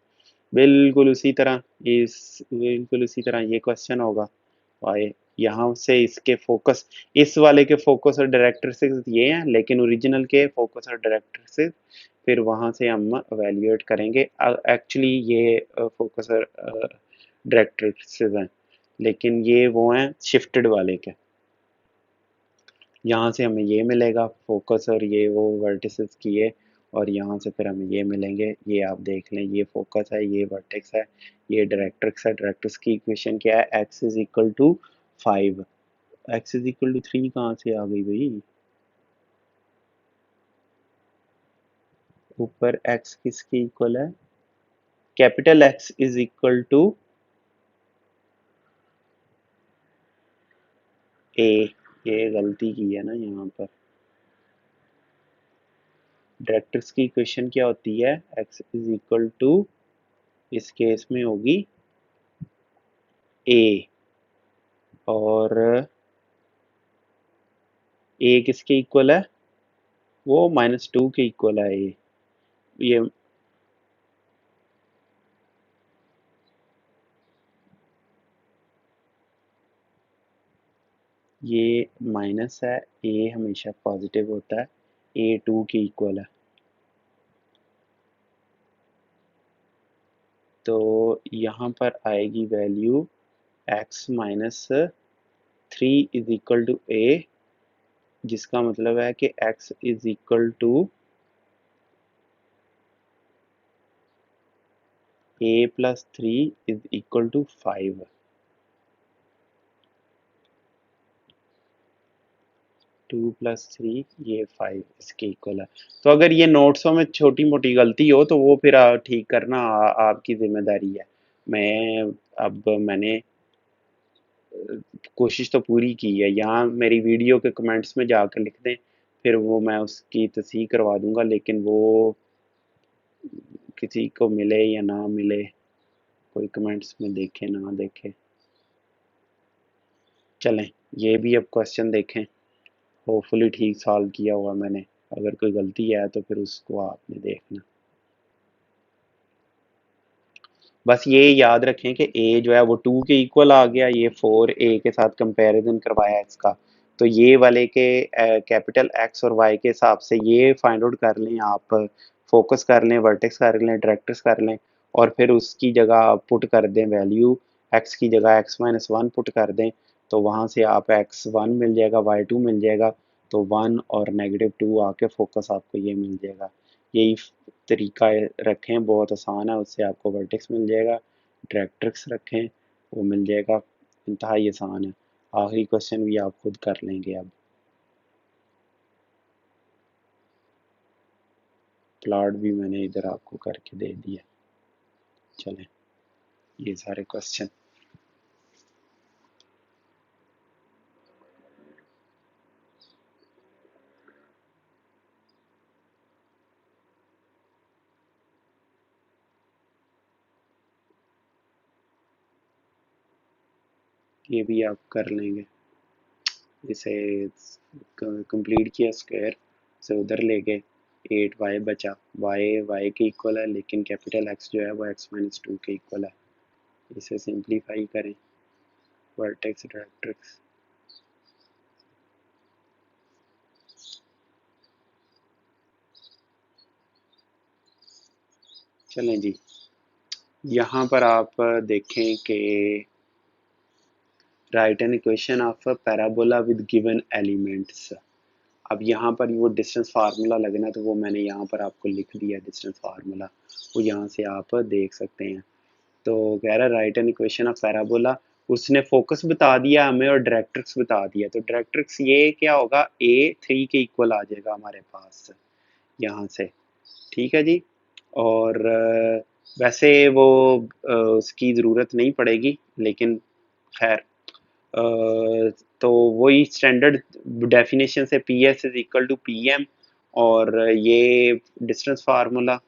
बिल्कुल उसी तरह बिल्कुल उसी तरह ये क्वेश्चन होगा। y यहाँ से इसके फोकस, इस वाले के फोकस और डायरेक्ट्रिक्स ये हैं, लेकिन ओरिजिनल के फोकस और डायरेक्ट्रिक्स फिर वहां से हम एवेल्युएट करेंगे। एक्चुअली ये फोकस और डायरेक्ट्रिक्स हैं, लेकिन ये वो हैं शिफ्टेड वाले के। यहाँ से हमें ये मिलेगा फोकस और ये वो वर्टिसेस किए, और यहाँ से फिर हमें ये मिलेंगे, ये आप देख लें, ये फोकस है, ये वर्टेक्स है, ये डायरेक्ट्रिक्स है। डायरेक्ट्रिक्स की इक्वेशन क्या है, x is equal to 5, x is equal to 3 कहाँ से आ गई भाई, ऊपर x किसके इक्वल है, capital X is equal to a, ये गलती की है ना यहाँ पर। डायरेक्ट्रिक्स की इक्वेशन क्या होती है, x इज इक्वल टू, इस केस में होगी a, और a किसके इक्वल है, वो माइनस टू के इक्वल है a, ये माइनस है, a हमेशा पॉजिटिव होता है, a टू के इक्वल है, तो यहाँ पर आएगी value x minus three is equal to a, जिसका मतलब है कि x is equal to a plus three is equal to 5। Two plus three ये 5 इसके इक्वल है। तो अगर ये नोट्सों में छोटी मोटी गलती हो तो वो फिर ठीक करना आपकी जिम्मेदारी है। मैं अब मैंने कोशिश तो पूरी की है, यहाँ मेरी वीडियो के कमेंट्स में जाकर लिख दें, फिर वो मैं उसकी तस्दीक करवा दूंगा, लेकिन वो किसी को मिले या ना मिले, कोई कमेंट्स में देखे ना देखे। चलें, ये भी अब क्वेश्चन देखें, होपफुली ठीक सॉल्व किया हुआ मैंने, अगर कोई गलती है तो फिर उसको आपने देखना। बस ये याद रखें कि a जो है वो 2 के इक्वल आ गया, ये 4a के साथ कंपैरिजन करवाया इसका, तो ये वाले के कैपिटल x और y के हिसाब से ये फाइंड आउट कर लें आप, फोकस कर लें, वर्टेक्स कर लें, डायरेक्ट्रिक्स कर लें, और फिर उसकी जगह पुट कर दें वैल्यू, x की जगह x माइनस वन पुट कर दें, तो वहाँ से आप x1 मिल जाएगा, y2 मिल जाएगा, तो 1 और नेगेटिव 2 आके फोकस आपको ये मिल जाएगा। यही तरीका रखें, बहुत आसान है, उससे आपको वर्टेक्स मिल जाएगा। डायरेक्ट्रिक्स रखें, वो मिल जाएगा, इंतहाई आसान है। आखिरी क्वेश्चन भी आप खुद कर लेंगे। अब प्लॉट भी मैंने इधर आपको करके दे दिया। चलें, ये सारे क्वेश्चन ये भी आप कर लेंगे। इसे कंप्लीट किया स्क्वायर से उधर ले गए, 8y बचा, y के इक्वल है, लेकिन कैपिटल x जो है वो x माइनस टू के इक्वल है। इसे सिंप्लीफाई करें, वर्टेक्स डायरेक्ट्रिक्स, चलें जी, यहाँ पर आप देखें कि right N equation of a parabola with given elements. अब यहाँ पर वो डिस्टेंस फार्मूला लगना, तो वो मैंने यहाँ पर आपको लिख दिया डिस्टेंस फार्मूला, वो यहाँ से आप देख सकते हैं। तो कह रहा है right N equation of parabola, उसने फोकस बता दिया हमें और डायरेक्ट्रिक्स बता दिया। तो डायरेक्ट्रिक्स ये क्या होगा, A3 के इक्वल आ जाएगा हमारे पास यहाँ से, ठीक है जी। और वैसे वो उसकी ज़रूरत नहीं पड़ेगी, लेकिन खैर तो वही स्टैंडर्ड डेफिनेशन से P S is equal to P M, और ये डिस्टेंस फार्मूला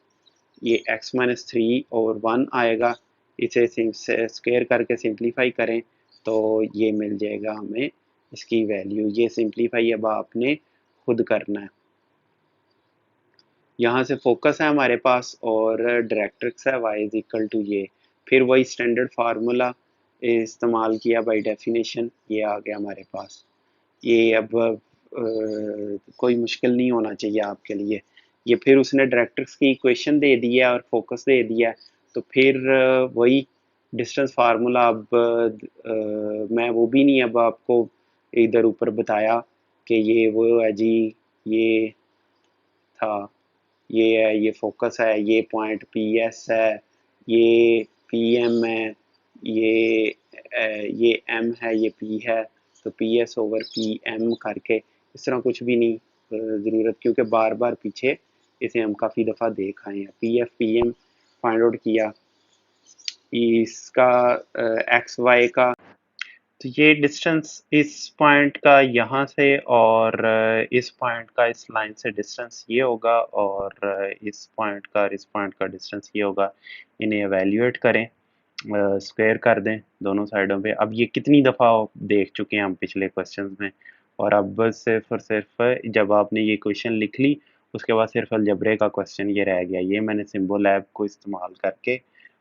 ये x-3/1 आएगा। इसे स्क्वायर करके सिंप्लीफाई करें तो ये मिल जाएगा हमें इसकी वैल्यू। ये सिंप्लीफाई अब आपने खुद करना है। यहाँ से फोकस है हमारे पास और डायरेक्ट्रिक्स है y इज इक्वल टू ये, फिर वही स्टैंडर्ड फार्मूला इस्तेमाल किया बाय डेफिनेशन, ये आ गया हमारे पास। ये अब कोई मुश्किल नहीं होना चाहिए आपके लिए। ये फिर उसने डायरेक्ट्रिक्स की इक्वेशन दे दी है और फोकस दे दिया है, तो फिर वही डिस्टेंस फार्मूला। अब मैं वो भी नहीं अब आपको इधर ऊपर बताया कि ये वो है जी, ये था, ये है, ये फोकस है, ये पॉइंट पी एस है, ये पी एम है, ये एम है, ये पी है। तो P S over P M करके इस तरह कुछ भी नहीं ज़रूरत, क्योंकि बार बार पीछे इसे हम काफ़ी दफ़ा देख आए हैं। P F P M find out किया, इसका एक्स वाई का। तो ये डिस्टेंस इस पॉइंट का यहाँ से और इस पॉइंट का इस लाइन से डिस्टेंस ये होगा, और इस पॉइंट का और इस पॉइंट का डिस्टेंस ये होगा। इन्हें एवेल्यूएट करें, स्क्वायर कर दें दोनों साइडों पे। अब ये कितनी दफ़ा देख चुके हैं हम पिछले क्वेश्चंस में, और अब बस सिर्फ और सिर्फ जब आपने ये क्वेश्चन लिख ली उसके बाद सिर्फ अलजबरे का क्वेश्चन ये रह गया। ये मैंने सिंबल ऐप को इस्तेमाल करके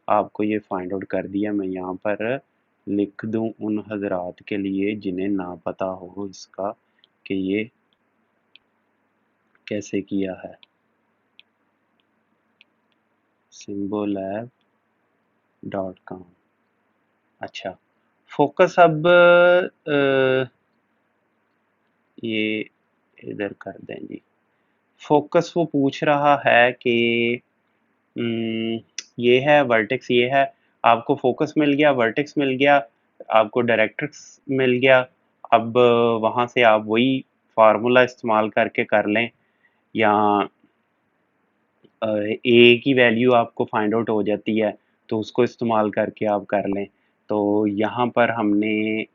आपको ये फाइंड आउट कर दिया। मैं यहाँ पर लिख दूँ उन हजरात के लिए जिन्हें ना पता हो इसका कि ये कैसे किया है। symbolab.com। अच्छा, फोकस अब ये इधर कर दें जी। फोकस वो पूछ रहा है कि ये है वर्टेक्स, ये है, आपको फोकस मिल गया, वर्टेक्स मिल गया, आपको डायरेक्ट्रिक्स मिल गया। अब वहाँ से आप वही फार्मूला इस्तेमाल करके कर लें, या ए की वैल्यू आपको फाइंड आउट हो जाती है तो उसको इस्तेमाल करके आप कर लें। तो यहाँ पर हमने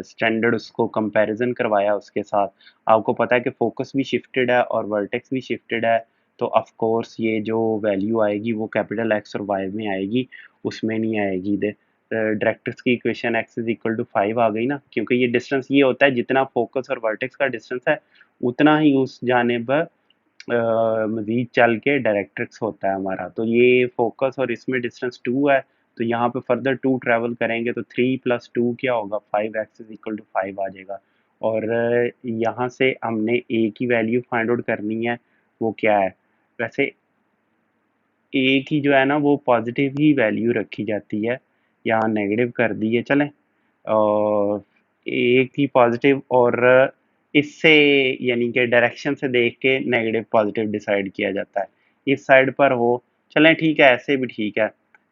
स्टैंडर्ड उसको कंपैरिजन करवाया उसके साथ। आपको पता है कि फोकस भी शिफ्टेड है और वर्टेक्स भी शिफ्टेड है, तो ऑफ कोर्स ये जो वैल्यू आएगी वो कैपिटल एक्स और वाई में आएगी, उसमें नहीं आएगी। डायरेक्ट्रिक्स की equation x is equal to 5 आ गई ना, क्योंकि ये डिस्टेंस ये होता है जितना फोकस और वर्टेक्स का डिस्टेंस है उतना ही उस जानिब मज़ीद चल के डायरेक्ट्रिक्स होता है हमारा। तो ये फोकस और इसमें डिस्टेंस 2 है, तो यहाँ पे फर्दर 2 ट्रैवल करेंगे तो 3 + 2 क्या होगा, 5x इज इक्वल टू 5 आ जाएगा। और यहाँ से हमने a की वैल्यू फाइंड आउट करनी है, वो क्या है। वैसे a की जो है ना वो पॉजिटिव ही वैल्यू रखी जाती है, यहाँ नेगेटिव कर दी है चलें। और a की पॉजिटिव, और इससे यानी कि डायरेक्शन से देख के नेगेटिव पॉजिटिव डिसाइड किया जाता है। इस साइड पर हो, चलें ठीक है, ऐसे भी ठीक है।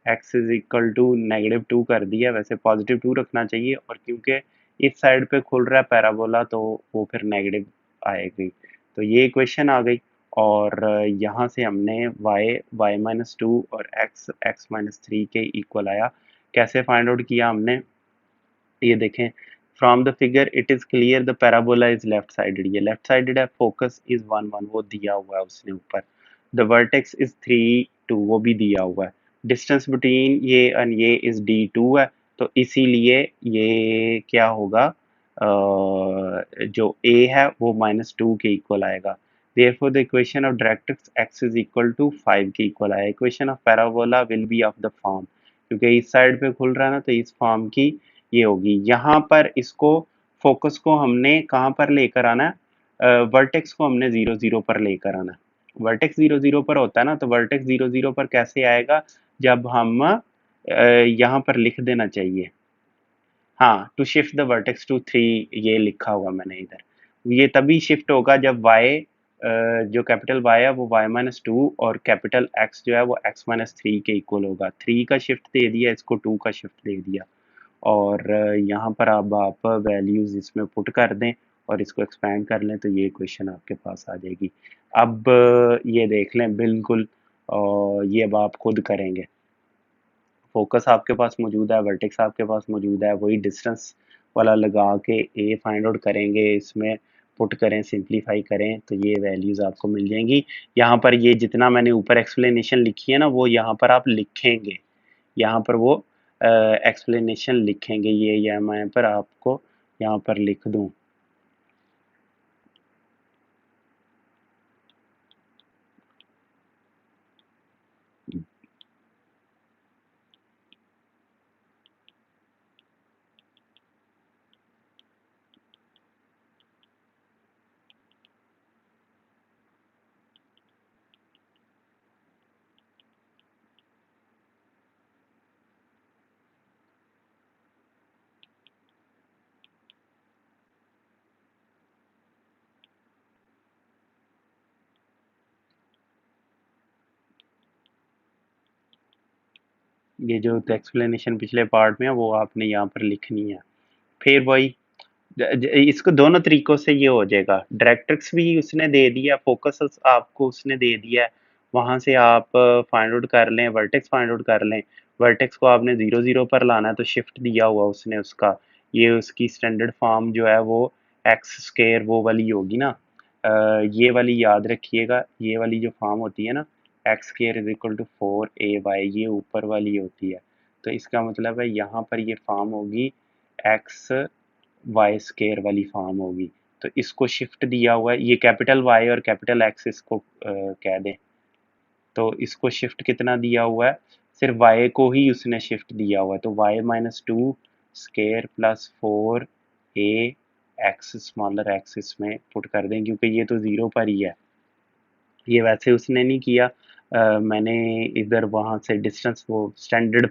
x इज इक्वल टू -2 कर दिया, वैसे +2 रखना चाहिए, और क्योंकि इस साइड पे खुल रहा है पैराबोला तो वो फिर नेगेटिव आएगी। तो ये इक्वेशन आ गई, और यहाँ से हमने y-2 और x-3 के इक्वल आया। कैसे फाइंड आउट किया हमने, ये देखें, from the figure it is clear the parabola is left sided. ये लेफ्ट साइडेड है, फोकस इज 1 1 वो दिया हुआ है उसने ऊपर, द वर्टेक्स इज 3 2 वो भी दिया हुआ है, डिस्टेंस बिटवीन ये एंड ये इज d2 है, तो इसीलिए ये क्या होगा, जो a है वो -2 के इक्वल आएगा। Therefore the equation of directrix x is equal to 5 के इक्वल आएगा। Equation of parabola will be of the form, क्योंकि इस साइड पे खुल रहा है ना तो इस फॉर्म की ये होगी। यहाँ पर इसको फोकस को हमने कहाँ पर लेकर आना है, वर्टेक्स को हमने 0 0 पर लेकर आना है। वर्टेक्स 0 0 पर होता है ना, तो वर्टेक्स 0 0 पर कैसे आएगा, जब हम यहाँ पर लिख देना चाहिए हाँ, to shift the vertex to 3 ये लिखा हुआ मैंने इधर। ये तभी शिफ्ट होगा जब y जो कैपिटल Y है वो y-2 और कैपिटल X जो है वो x-3 के इक्वल होगा। 3 का शिफ्ट दे दिया, इसको 2 का शिफ्ट दे दिया और यहाँ पर अब आप वैल्यूज़ इसमें पुट कर दें और इसको एक्सपेंड कर लें तो ये इक्वेशन आपके पास आ जाएगी। अब ये देख लें बिल्कुल ये अब आप खुद करेंगे। फोकस आपके पास मौजूद है, वर्टेक्स आपके पास मौजूद है, वही डिस्टेंस वाला लगा के ए फाइंड आउट करेंगे, इसमें पुट करें, सिंप्लीफाई करें तो ये वैल्यूज़ आपको मिल जाएंगी। यहाँ पर ये जितना मैंने ऊपर एक्सप्लेनेशन लिखी है ना वो यहाँ पर आप लिखेंगे, यहाँ पर वो एक्सप्लेनेशन लिखेंगे, ये मैं पर आपको यहाँ पर लिख दूँ। ये जो एक्सप्लेनेशन पिछले पार्ट में है वो आपने यहाँ पर लिखनी है। फिर वही इसको दोनों तरीकों से ये हो जाएगा। डायरेक्ट्रिक्स भी उसने दे दिया, फोकस आपको उसने दे दिया है, वहां से आप फाइंड आउट कर लें, वर्टेक्स फाइंड आउट कर लें। वर्टेक्स को आपने 0 0 पर लाना है तो शिफ्ट दिया हुआ उसने उसका, ये उसकी स्टैंडर्ड फॉर्म जो है वो एक्स स्केयर वो वाली होगी ना। ये वाली याद रखिएगा, ये वाली जो फॉर्म होती है ना x square is equal to 4ay, ये ऊपर वाली होती है। तो इसका मतलब है यहाँ पर ये फॉर्म होगी एक्स वाई स्केयर वाली फॉर्म होगी। तो इसको शिफ्ट दिया हुआ है, ये कैपिटल वाई और कैपिटल एक्स इसको कह दें। तो इसको शिफ्ट कितना दिया हुआ है, सिर्फ वाई को ही उसने शिफ्ट दिया हुआ है, तो y-2 square plus 4a x smaller x इसमें पुट कर दें क्योंकि ये तो ज़ीरो पर ही है। ये वैसे उसने नहीं किया, मैंने इधर वहाँ से डिस्टेंस वो स्टैंडर्ड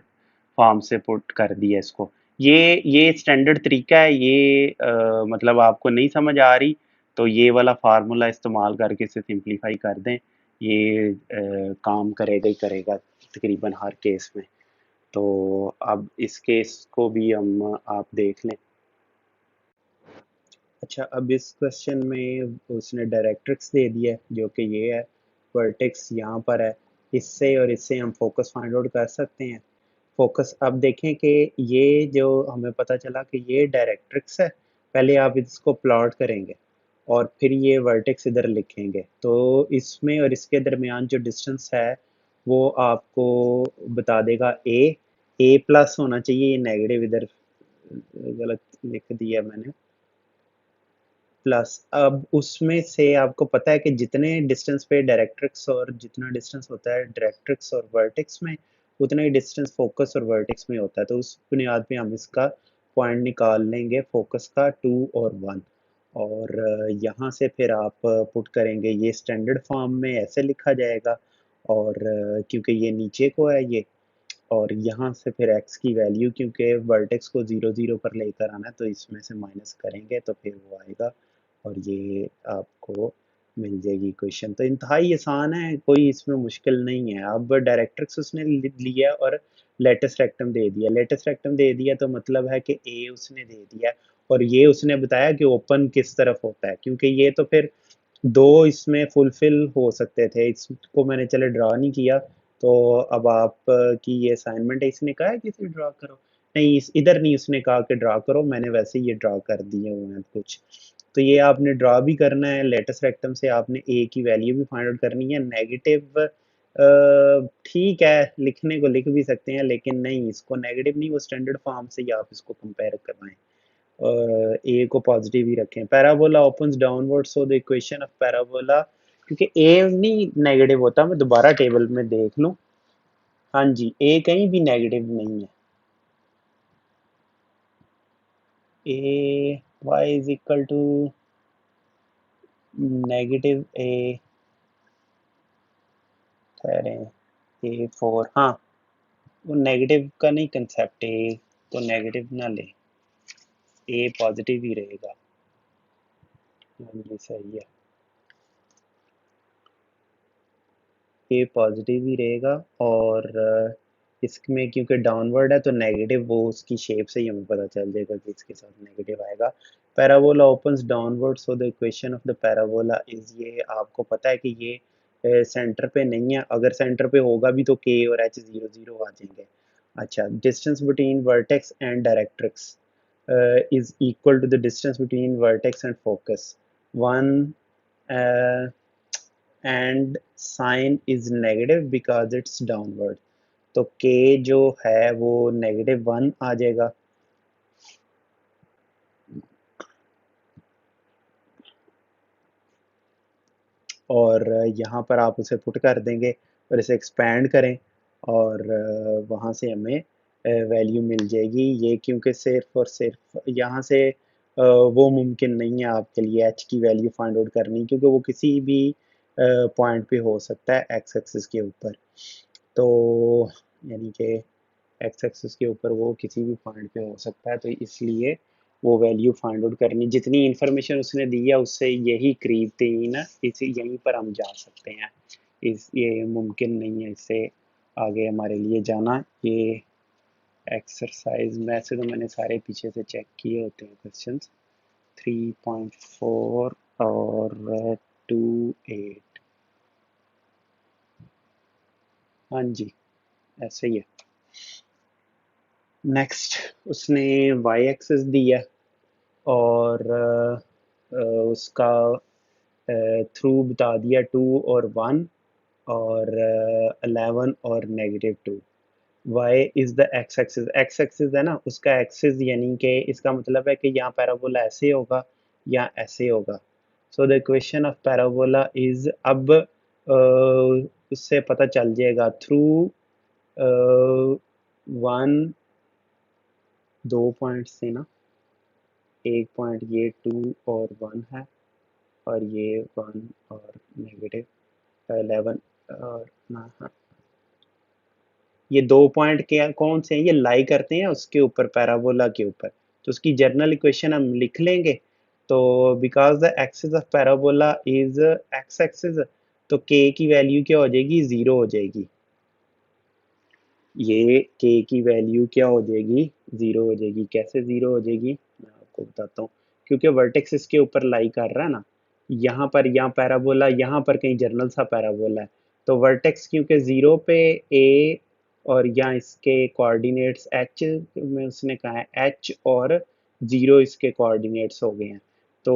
फॉर्म से पुट कर दिया इसको। ये स्टैंडर्ड तरीका है, ये मतलब आपको नहीं समझ आ रही तो ये वाला फार्मूला इस्तेमाल करके इसे सिंप्लीफाई कर दें, ये काम करेगा ही करेगा तकरीबन हर केस में। तो अब इस केस को भी हम आप देख लें। अच्छा, अब इस क्वेश्चन में उसने डायरेक्ट्रिक्स दे दिया है जो कि ये है, वर्टेक्स यहाँ पर है, इससे और इससे हम फोकस फाइंड आउट कर सकते हैं। फोकस अब देखें कि ये जो हमें पता चला कि ये डायरेक्ट्रिक्स है, पहले आप इसको प्लॉट करेंगे और फिर ये वर्टेक्स इधर लिखेंगे तो इसमें और इसके दरमियान जो डिस्टेंस है वो आपको बता देगा ए प्लस होना चाहिए, ये नेगेटिव इधर गलत लिख दिया मैंने, प्लस अब उसमें से आपको पता है कि जितने डिस्टेंस पे डायरेक्ट्रिक्स और जितना डिस्टेंस होता है डायरेक्ट्रिक्स और वर्टेक्स में उतना ही डिस्टेंस फोकस और वर्टेक्स में होता है। तो उस बुनियाद पे हम इसका पॉइंट निकाल लेंगे फोकस का 2 और 1 और यहाँ से फिर आप पुट करेंगे, ये स्टैंडर्ड फॉर्म में ऐसे लिखा जाएगा और क्योंकि ये नीचे को है ये, और यहाँ से फिर x की वैल्यू क्योंकि वर्टेक्स को 0 0 पर लेकर आना है तो इसमें से माइनस करेंगे तो फिर वो आएगा और ये आपको मिल जाएगी इक्वेशन। तो इंतहाई आसान है, कोई इसमें मुश्किल नहीं है। अब डायरेक्ट्रिक्स उसने लिया और लेटेस्ट रेक्टम दे दिया, लेटेस्ट रेक्टम दे दिया तो मतलब है कि ए उसने दे दिया और ये उसने बताया कि ओपन किस तरफ होता है, क्योंकि ये तो फिर दो इसमें फुलफिल हो सकते थे, इसको मैंने चले ड्रा नहीं किया। तो अब आप की ये असाइनमेंट है, इसने कहा है कि इसे ड्रा करो, नहीं इस इधर नहीं उसने कहा कि ड्रा करो, मैंने वैसे ही ये ड्रा कर दिए हुए हैं कुछ। तो ये आपने ड्रा भी करना है, लेटेस्ट रेक्टम से आपने ए की वैल्यू भी फाइंड आउट करनी है। नेगेटिव ठीक है लिखने को लिख भी सकते हैं लेकिन नहीं, इसको नेगेटिव नहीं, वो स्टैंडर्ड फॉर्म से ही आप इसको कंपेयर करवाएं। ए को पॉजिटिव ही रखें। Parabola opens downward so the equation of parabola, क्योंकि ए नहीं नेगेटिव होता, मैं दोबारा टेबल में देख लूं। हाँ जी, ए कहीं भी नेगेटिव नहीं है। A y is equal to negative a, ठहरें, A4, हाँ वो नेगेटिव का नहीं कंसेप्ट, ए तो नेगेटिव ना ले, ए पॉजिटिव ही रहेगा। हाँ जी सही है, ए पॉजिटिव ही रहेगा। और इसमें क्योंकि डाउनवर्ड है तो नेगेटिव, वो उसकी शेप से ही हमें पता चल जाएगा कि इसके साथ नेगेटिव आएगा। Parabola opens downward so the equation of the parabola is, ये आपको पता है कि ये सेंटर पे नहीं है, अगर सेंटर पे होगा भी तो के और एच जीरो जीरो आ जाएंगे। अच्छा, distance between vertex and directrix is equal to the distance between vertex and focus, one and sign is negative because it's downward, तो k जो है वो -1 आ जाएगा। और यहाँ पर आप उसे पुट कर देंगे और इसे एक्सपैंड करें और वहाँ से हमें वैल्यू मिल जाएगी। ये क्योंकि सिर्फ और सिर्फ यहाँ से वो मुमकिन नहीं है आपके लिए एच की वैल्यू फाइंड आउट करनी, क्योंकि वो किसी भी पॉइंट पे हो सकता है एक्स एक्सिस के ऊपर। तो यानी कि एक्स एक्सिस के ऊपर वो किसी भी पॉइंट पे हो सकता है, तो इसलिए वो वैल्यू फाइंड आउट करनी, जितनी इन्फॉर्मेशन उसने दी है उससे यही करीब तीन, इसी यहीं पर हम जा सकते हैं। इस ये मुमकिन नहीं है इससे आगे हमारे लिए जाना। ये एक्सरसाइज में से तो मैंने सारे पीछे से चेक किए होते हैं क्वेश्चंस। 3.4 और 2.8, हाँ जी ऐसे ही है। नेक्स्ट, उसने वाई एक्सिस दिया और उसका थ्रू बता दिया 2 और 1 और 11 और -2। Y is the x axis, x axis है ना उसका एक्सिस, यानी कि इसका मतलब है कि यहाँ पैराबोला ऐसे होगा या ऐसे होगा। So the equation of parabola is, अब उससे पता चल जाएगा थ्रू 1, 2 पॉइंट से ना, एक पॉइंट ये 2 और 1 है और ये 1 और -11 और ना, हाँ ये 2 पॉइंट के कौन से हैं, ये लाई करते हैं उसके ऊपर पैराबोला के ऊपर, तो उसकी जर्नल इक्वेशन हम लिख लेंगे। तो because the axis of parabola is x axis, तो के की वैल्यू क्या हो जाएगी, 0 हो जाएगी। ये के की वैल्यू क्या हो जाएगी, 0 हो जाएगी। कैसे 0 हो जाएगी मैं आपको बताता हूँ, क्योंकि वर्टेक्स इसके ऊपर लाई कर रहा है ना, यहाँ पर, यहाँ पैराबोला, यहाँ पर कहीं जर्नल सा पैराबोला है, तो वर्टेक्स क्योंकि 0 पे ए और यहाँ इसके कोऑर्डिनेट्स एच में उसने कहा है एच और 0 इसके कोऑर्डिनेट्स हो गए हैं। तो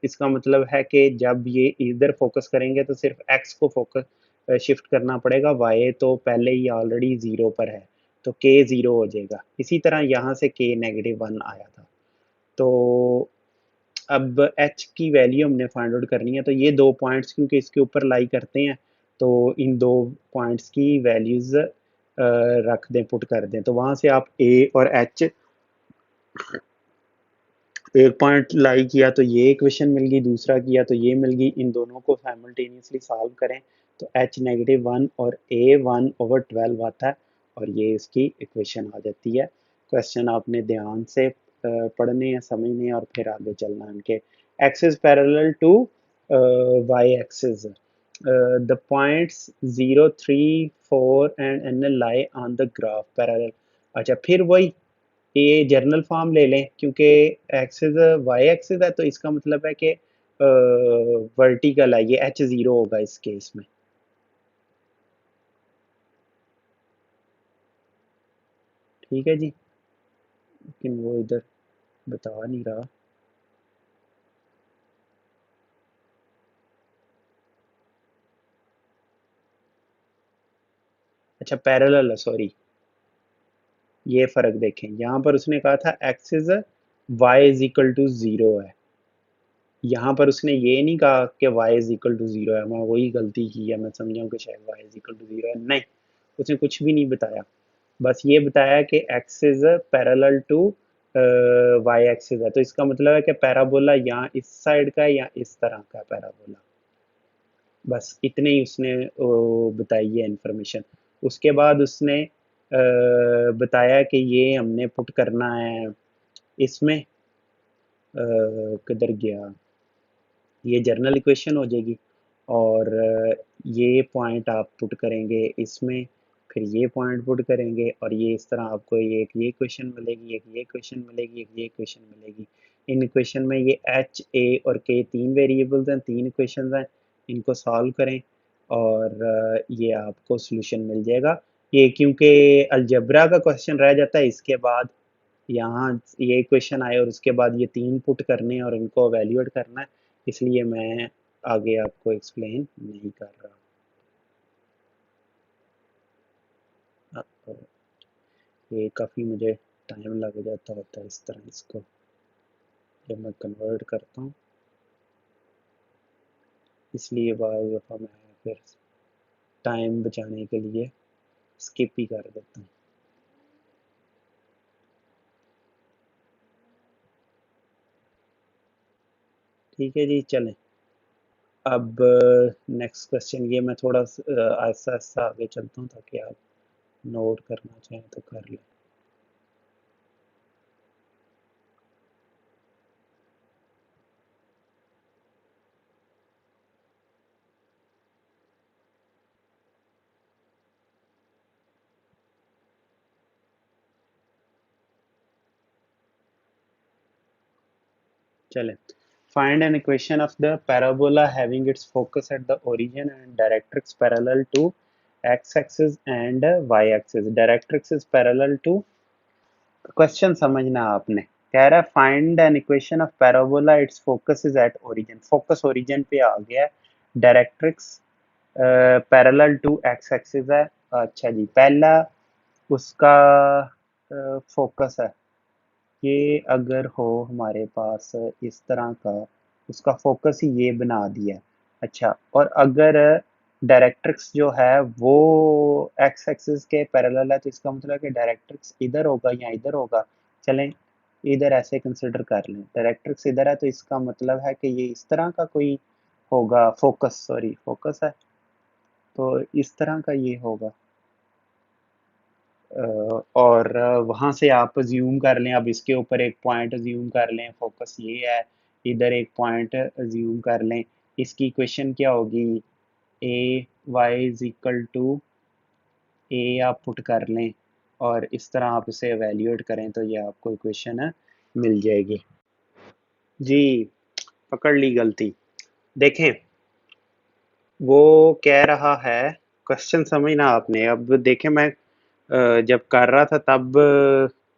इसका मतलब है कि जब ये इधर फोकस करेंगे तो सिर्फ एक्स को फोकस शिफ्ट करना पड़ेगा, वाई तो पहले ही ऑलरेडी 0 पर है तो के 0 हो जाएगा। इसी तरह यहाँ से के -1 आया था। तो अब एच की वैल्यू हमने फाइंड आउट करनी है, तो ये दो पॉइंट्स क्योंकि इसके ऊपर लाई करते हैं, तो इन दो पॉइंट्स की वैल्यूज रख दें, पुट कर दें। तो वहाँ से आप ए और एच, एक पॉइंट लाई किया तो ये इक्वेशन मिल गई, दूसरा किया तो ये मिल गई, इन दोनों को साइमल्टेनियसली सॉल्व करें तो h -1 और a 1/12 आता है और ये इसकी इक्वेशन आ जाती है। क्वेश्चन आपने ध्यान से पढ़ने हैं, समझने हैं और फिर आगे चलना है उनके। Axis parallel to y axis, the points 0, 3, 4 and n lie on the graph parallel। अच्छा फिर वही ये जर्नल फॉर्म ले लें, क्योंकि एक्सिस वाई एक्सिस है तो इसका मतलब है कि वर्टिकल है, ये h0 होगा इस केस में। ठीक है जी, लेकिन वो इधर बता नहीं रहा। अच्छा पैरेलल है, सॉरी, ये फर्क देखें, यहाँ पर उसने कहा था axis y is equal to 0 है, यहाँ पर उसने ये नहीं कहा कि y इज इक्वल टू 0 है। मैं वही गलती की है, मैं समझा कि शायद y इज इक्वल टू 0 है, नहीं उसने कुछ भी नहीं बताया, बस ये बताया कि x इज पैरेलल टू y एक्सिस है, तो इसका मतलब है कि पैराबोला यहाँ इस साइड का है या इस तरह का पैराबोला, बस इतने ही उसने बताई है इंफॉर्मेशन। उसके बाद उसने बताया कि ये हमने पुट करना है इसमें किधर गया, ये जर्नल इक्वेशन हो जाएगी, और ये पॉइंट आप पुट करेंगे इसमें, फिर ये पॉइंट पुट करेंगे, और ये इस तरह आपको एक ये इक्वेशन मिलेगी, एक ये इक्वेशन मिलेगी, एक ये इक्वेशन मिलेगी। इन इक्वेशन में ये एच, ए और के तीन वेरिएबल्स हैं, तीन इक्वेशंस हैं, इनको सॉल्व करें और ये आपको सॉल्यूशन मिल जाएगा। ये क्योंकि अलजेब्रा का क्वेश्चन रह जाता है, इसके बाद यहाँ ये क्वेश्चन आए और उसके बाद ये तीन पुट करने हैं और इनको एवेल्यूएट करना है, इसलिए मैं आगे आपको एक्सप्लेन नहीं कर रहा। ये काफ़ी मुझे टाइम लग जाता होता है इस तरह, इसको जब मैं कन्वर्ट करता हूँ, इसलिए बार दफ़ा मैं फिर टाइम बचाने के लिए स्किप ही कर देता हूँ। ठीक है जी, चलें। अब नेक्स्ट क्वेश्चन, ये मैं थोड़ा आहिस्ता आहिस्ता आगे चलता हूँ ताकि आप नोट करना चाहें तो कर लें। चलें। Find an equation of the parabola having its focus at the origin and directrix parallel to x-axis and y-axis. Directrix is parallel to, question समझना आपने, कह रहा है find an equation of parabola its focus is at origin, focus origin पे आ गया, directrix parallel to x axis है। अच्छा जी, पहला उसका फोकस है, ये अगर हो हमारे पास इस तरह का, उसका फोकस ही ये बना दिया। अच्छा, और अगर डायरेक्ट्रिक्स जो है वो एक्स एक्सिस के पैरेलल है, तो इसका मतलब है कि डायरेक्ट्रिक्स इधर होगा या इधर होगा। चलें, इधर ऐसे कंसिडर कर लें, डायरेक्ट्रिक्स इधर है तो इसका मतलब है कि ये इस तरह का कोई होगा, फोकस सॉरी फोकस है तो इस तरह का ये होगा। और वहाँ से आप अज्यूम कर लें, अब इसके ऊपर एक पॉइंट अज्यूम कर लें, फोकस ये है, इधर एक पॉइंट अज्यूम कर लें। इसकी इक्वेशन क्या होगी, ए वाई इज इक्वल टू ए आप पुट कर लें और इस तरह आप इसे एवेल्यूएट करें तो ये आपको इक्वेशन मिल जाएगी। जी, पकड़ ली गलती। देखें, वो कह रहा है, क्वेश्चन समझना आपने, अब देखें मैं जब कर रहा था तब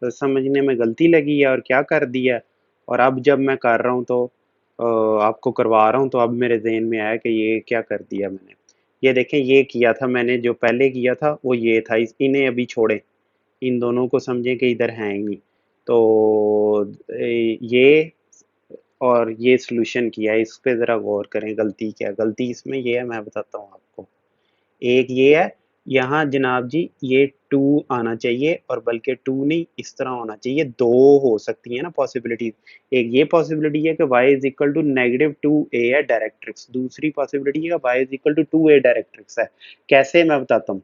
समझने में गलती लगी है और क्या कर दिया, और अब जब मैं कर रहा हूँ तो आपको करवा रहा हूँ तो अब मेरे जहन में आया कि ये क्या कर दिया मैंने। ये देखें, ये किया था मैंने, जो पहले किया था वो ये था, इन्हें अभी छोड़ें, इन दोनों को समझें कि इधर हैं ही नहीं। तो ये और ये सॉल्यूशन किया है, इस पे ज़रा गौर करें, गलती क्या, गलती इसमें ये है, मैं बताता हूँ आपको। एक ये है, यहाँ जनाब जी ये टू आना चाहिए, और बल्कि टू नहीं इस तरह होना चाहिए, दो हो सकती है ना पॉसिबिलिटीज। एक ये पॉसिबिलिटी है कि y is equal to negative two a है डायरेक्ट्रिक्स, दूसरी पॉसिबिलिटी है कि y is equal to two a directrix है। कैसे, मैं बताता हूँ।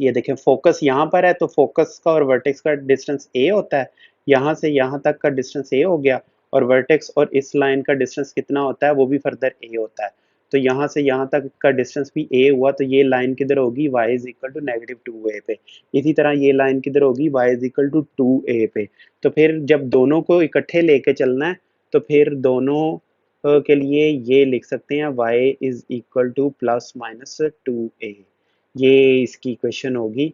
ये देखें, फोकस यहाँ पर है तो फोकस का और वर्टेक्स का डिस्टेंस a होता है, यहाँ से यहाँ तक का डिस्टेंस a हो गया, और वर्टेक्स और इस लाइन का डिस्टेंस कितना होता है, वो भी फर्दर a होता है। तो यहाँ से यहाँ तक का डिस्टेंस भी a हुआ, तो ये लाइन किधर होगी, y is equal to negative two a पे। इसी तरह ये लाइन किधर होगी, y is equal to two a पे। तो फिर जब दोनों को इकट्ठे लेके चलना है तो फिर दोनों के लिए ये लिख सकते हैं y is equal to plus minus two a, ये इसकी इक्वेशन होगी,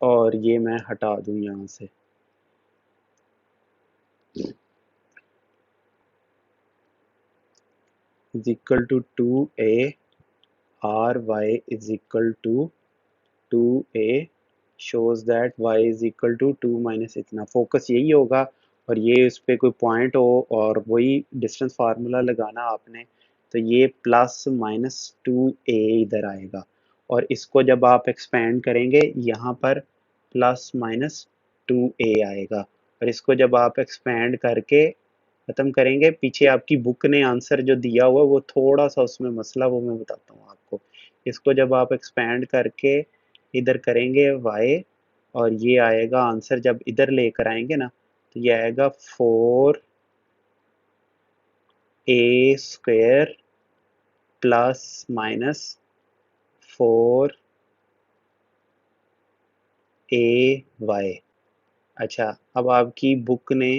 और ये मैं हटा दूं यहाँ से। Is equal to two a or y is equal to two a shows that y is equal to two minus इतना, फोकस यही होगा और ये उस पर कोई पॉइंट हो और वही डिस्टेंस फार्मूला लगाना आपने, तो ये प्लस माइनस टू ए इधर आएगा, और इसको जब आप एक्सपेंड करेंगे यहाँ पर प्लस माइनस टू ए आएगा, और इसको जब आप एक्सपेंड करके ख़त्म करेंगे, पीछे आपकी बुक ने आंसर जो दिया हुआ वो थोड़ा सा उसमें मसला, वो मैं बताता हूँ आपको। इसको जब आप एक्सपेंड करके इधर करेंगे y, और ये आएगा आंसर जब इधर लेकर आएंगे ना, तो ये आएगा 4a² प्लस माइनस 4ay। अच्छा, अब आपकी बुक ने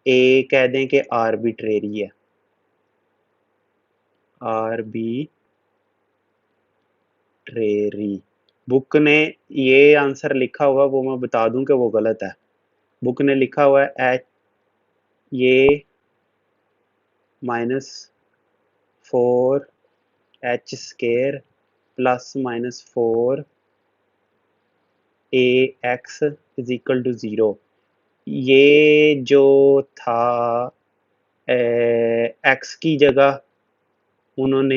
ए कह दें कि आर्बिट्रेरी है, आर्बिट्रेरी। बुक ने ये आंसर लिखा हुआ, वो मैं बता दूं कि वो गलत है। बुक ने लिखा हुआ है एच ये -4h² प्लस माइनस 4ax = 0। ये जो था एक्स की जगह उन्होंने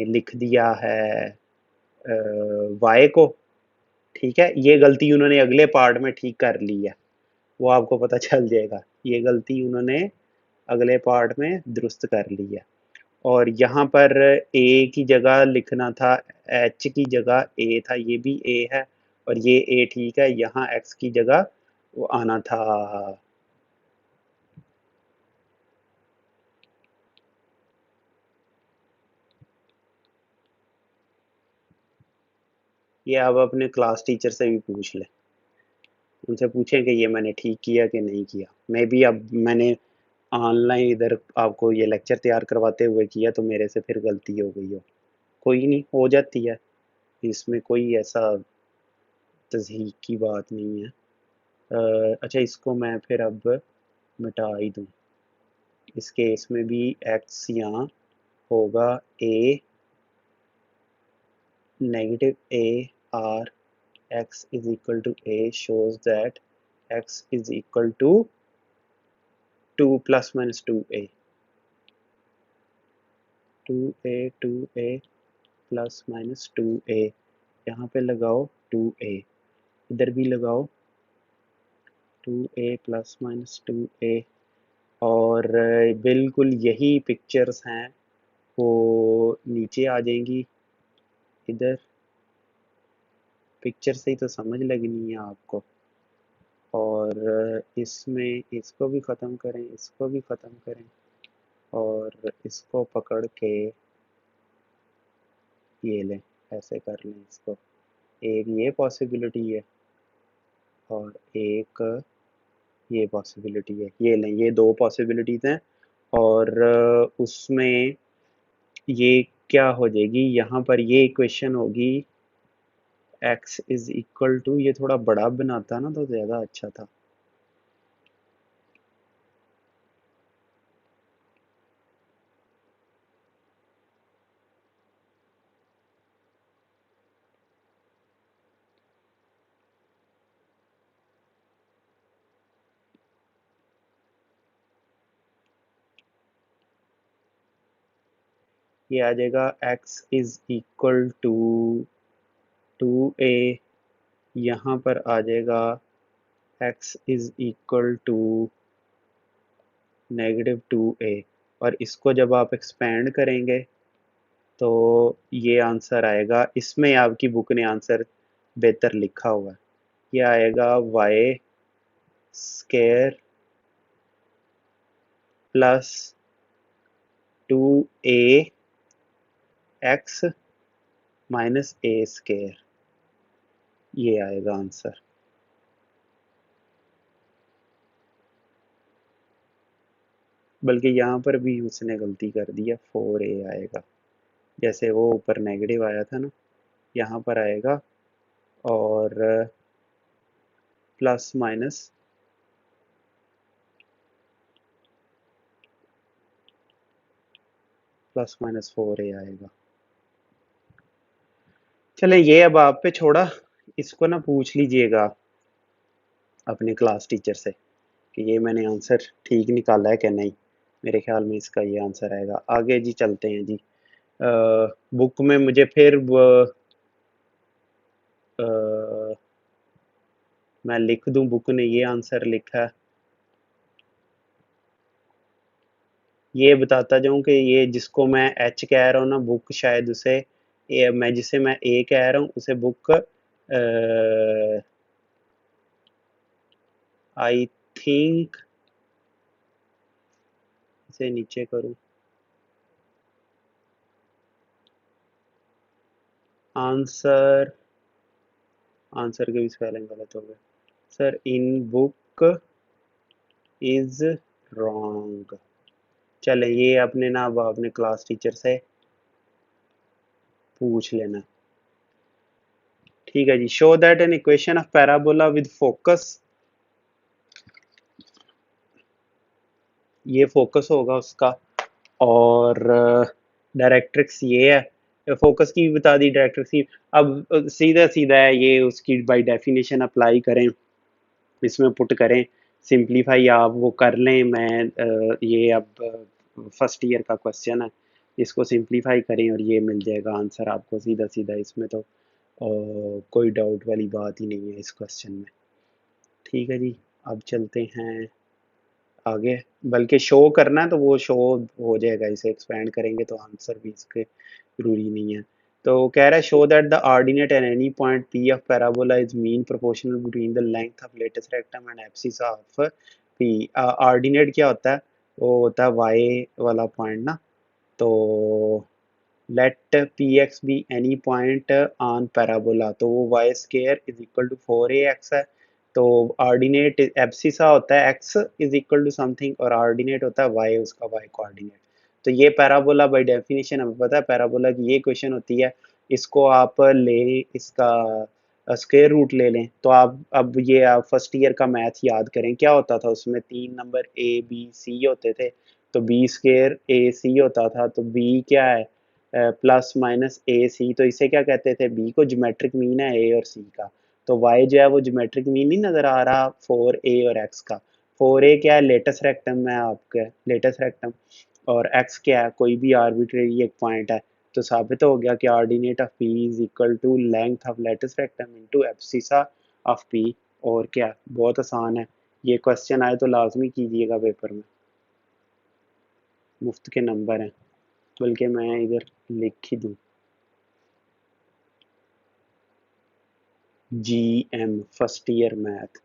लिख दिया है वाई को। ठीक है, ये गलती उन्होंने अगले पार्ट में ठीक कर ली है, वो आपको पता चल जाएगा। ये गलती उन्होंने अगले पार्ट में दुरुस्त कर ली है। और यहाँ पर ए की जगह लिखना था, एच की जगह ए था, ये भी ए है और ये ए ठीक है। यहाँ एक्स की जगह वो आना था। ये आप अपने क्लास टीचर से भी पूछ लें, उनसे पूछें कि ये मैंने ठीक किया कि नहीं किया। मैं भी अब मैंने ऑनलाइन इधर आपको ये लेक्चर तैयार करवाते हुए किया, तो मेरे से फिर गलती हो गई हो। कोई नहीं, हो जाती है, इसमें कोई ऐसा तस्दीक की बात नहीं है। अच्छा, इसको मैं फिर अब मिटा ही दूँ। इस केस में भी एक्स यहाँ होगा ए -a r x = a shows that x = 2 ± 2a 2a ± 2a। यहाँ पे लगाओ 2a, इधर भी लगाओ 2a ± 2a। और बिल्कुल यही पिक्चर्स हैं वो नीचे आ जाएंगी। इधर पिक्चर से ही तो समझ लगनी है आपको। और इसमें इसको भी ख़त्म करें, इसको भी ख़त्म करें और इसको पकड़ के ये लें, ऐसे कर लें इसको। एक ये पॉसिबिलिटी है और एक ये पॉसिबिलिटी है, ये लें, ये दो पॉसिबिलिटीज़ हैं। और उसमें ये क्या हो जाएगी, यहाँ पर ये इक्वेशन होगी x = ये थोड़ा बड़ा बनाता ना तो ज़्यादा अच्छा था। ये आ जाएगा x = 2a। यहाँ पर आ जाएगा x = -2a। और इसको जब आप एक्सपेंड करेंगे तो ये आंसर आएगा। इसमें आपकी बुक ने आंसर बेहतर लिखा हुआ है। ये आएगा y² प्लस 2ax -a²। ये आएगा आंसर। बल्कि यहाँ पर भी उसने गलती कर दिया, 4a आएगा। जैसे वो ऊपर नेगेटिव आया था ना, यहाँ पर आएगा और प्लस माइनस +4a आएगा। चले, ये अब आप पे छोड़ा, इसको ना पूछ लीजिएगा अपने क्लास टीचर से कि ये मैंने आंसर ठीक निकाला है कि नहीं। मेरे ख्याल में इसका ये आंसर आएगा। आगे जी चलते हैं जी। बुक में मुझे फिर मैं लिख दूं, बुक ने ये आंसर लिखा है। ये बताता जाऊं कि ये जिसको मैं एच कह रहा हूँ ना, बुक शायद उसे मैं जिसे मैं ए कह रहा हूँ उसे बुक आई थिंक, इसे नीचे करूं, आंसर, आंसर के भी स्पेलिंग गलत हो गए sir, in book is wrong. चले ये अपने ना अब अपने क्लास टीचर से पूछ लेना। ठीक है जी, show that an equation of parabola with focus, ये फोकस होगा उसका, और डायरेक्ट्रिक्स ये है, फोकस की भी बता दी, डायरेक्ट्रिक्स की। अब सीधा सीधा है ये, उसकी बाय डेफिनेशन अप्लाई करें, इसमें पुट करें, सिंपलीफाई आप वो कर लें। मैं ये अब फर्स्ट ईयर का क्वेश्चन है, इसको सिंपलीफाई करें और ये मिल जाएगा आंसर आपको सीधा सीधा। इसमें तो कोई डाउट वाली बात ही नहीं है इस क्वेश्चन में। ठीक है जी, अब चलते हैं आगे, बल्कि शो करना है तो वो शो हो जाएगा, इसे एक्सपेंड करेंगे तो आंसर भी इसके जरूरी नहीं है। तो कह रहा है show that the ordinate eight any point P of parabola is mean proportional between the length of latus rectum and abscess of P. Ordinate क्या होता है, वो होता है वाई वाला पॉइंट ना। तो let P X be any point on parabola, तो वो y square is equal to 4ax है। तो ऑर्डिनेट एब्सिसा होता है x is equal to something, और ऑर्डिनेट होता है y, उसका y कोऑर्डिनेट। तो ये पैराबोला बाय डेफिनेशन हमें पता है, पैराबोला की ये क्वेश्चन होती है, इसको आप ले, इसका स्क्वायर रूट ले लें। तो आप अब ये आप फर्स्ट ईयर का मैथ याद करें, क्या होता था उसमें, 3 नंबर ए बी सी होते थे। तो बी स्क्वायर ए सी होता था, तो बी क्या है, प्लस माइनस ए सी। तो इसे क्या कहते थे, बी को ज्योमेट्रिक मीन है ए और सी का। तो वाई जो है वो ज्योमेट्रिक मीन नहीं नजर आ रहा 4a और x का। 4a क्या है, लेटेस्ट रेक्टम है आपके, लेटेस्ट रेक्टम, और x क्या है, कोई भी आर्बिट्रेरी एक पॉइंट है। तो साबित हो गया कि ordinate of p is equal to length of latus rectum into abscissa of p। और क्या, बहुत आसान है, ये क्वेश्चन आए तो लाजमी कीजिएगा पेपर में, मुफ्त के नंबर हैं, बल्कि मैं इधर लिख ही दूँ, GM first year math.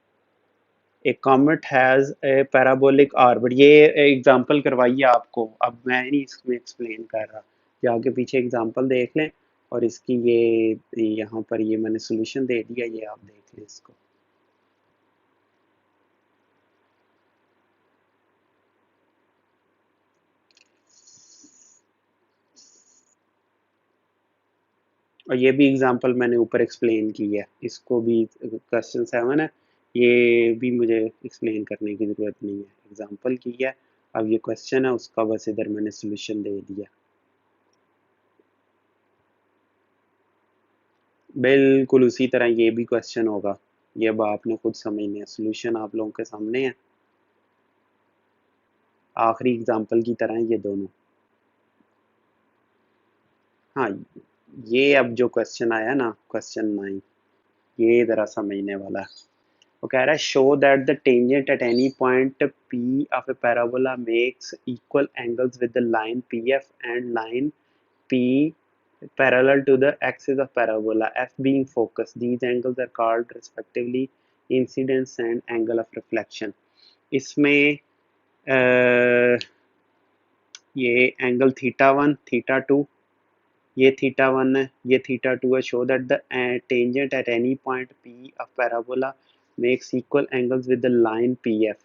A comet has a parabolic orbit, ये एग्जांपल करवाइए आपको, अब मैं नहीं इसमें एक्सप्लेन कर रहा, जाके पीछे एग्जांपल देख लें, और इसकी ये यहाँ पर ये मैंने सोल्यूशन दे दिया, ये आप देख लें इसको। और ये भी एग्जांपल मैंने ऊपर एक्सप्लेन की है, इसको भी क्वेश्चन 7 है, ये भी मुझे एक्सप्लेन करने की ज़रूरत नहीं है, एग्जांपल की है। अब ये क्वेश्चन है उसका बस इधर मैंने सोल्यूशन दे दिया, बिल्कुल उसी तरह ये भी क्वेश्चन होगा। ये अब आपने खुद समझना है, सोल्यूशन आप लोगों के सामने है, आखिरी एग्जांपल की तरह ये दोनों। हाँ, ये अब जो क्वेश्चन आया ना, क्वेश्चन 9, ये ज़रा समझने वाला है। वो कह रहा है show that the tangent at any point P of a parabola makes equal angles with the line P F and line P parallel to the axis of parabola f being focus. These angles are called respectively incidence and angle of reflection. इसमें ये एंगल थीटा 1 थीटा 2, ये थीटा 1 है, ये थीटा 2 है। Show that the tangent at any point P of parabola makes equal angles with the line P F.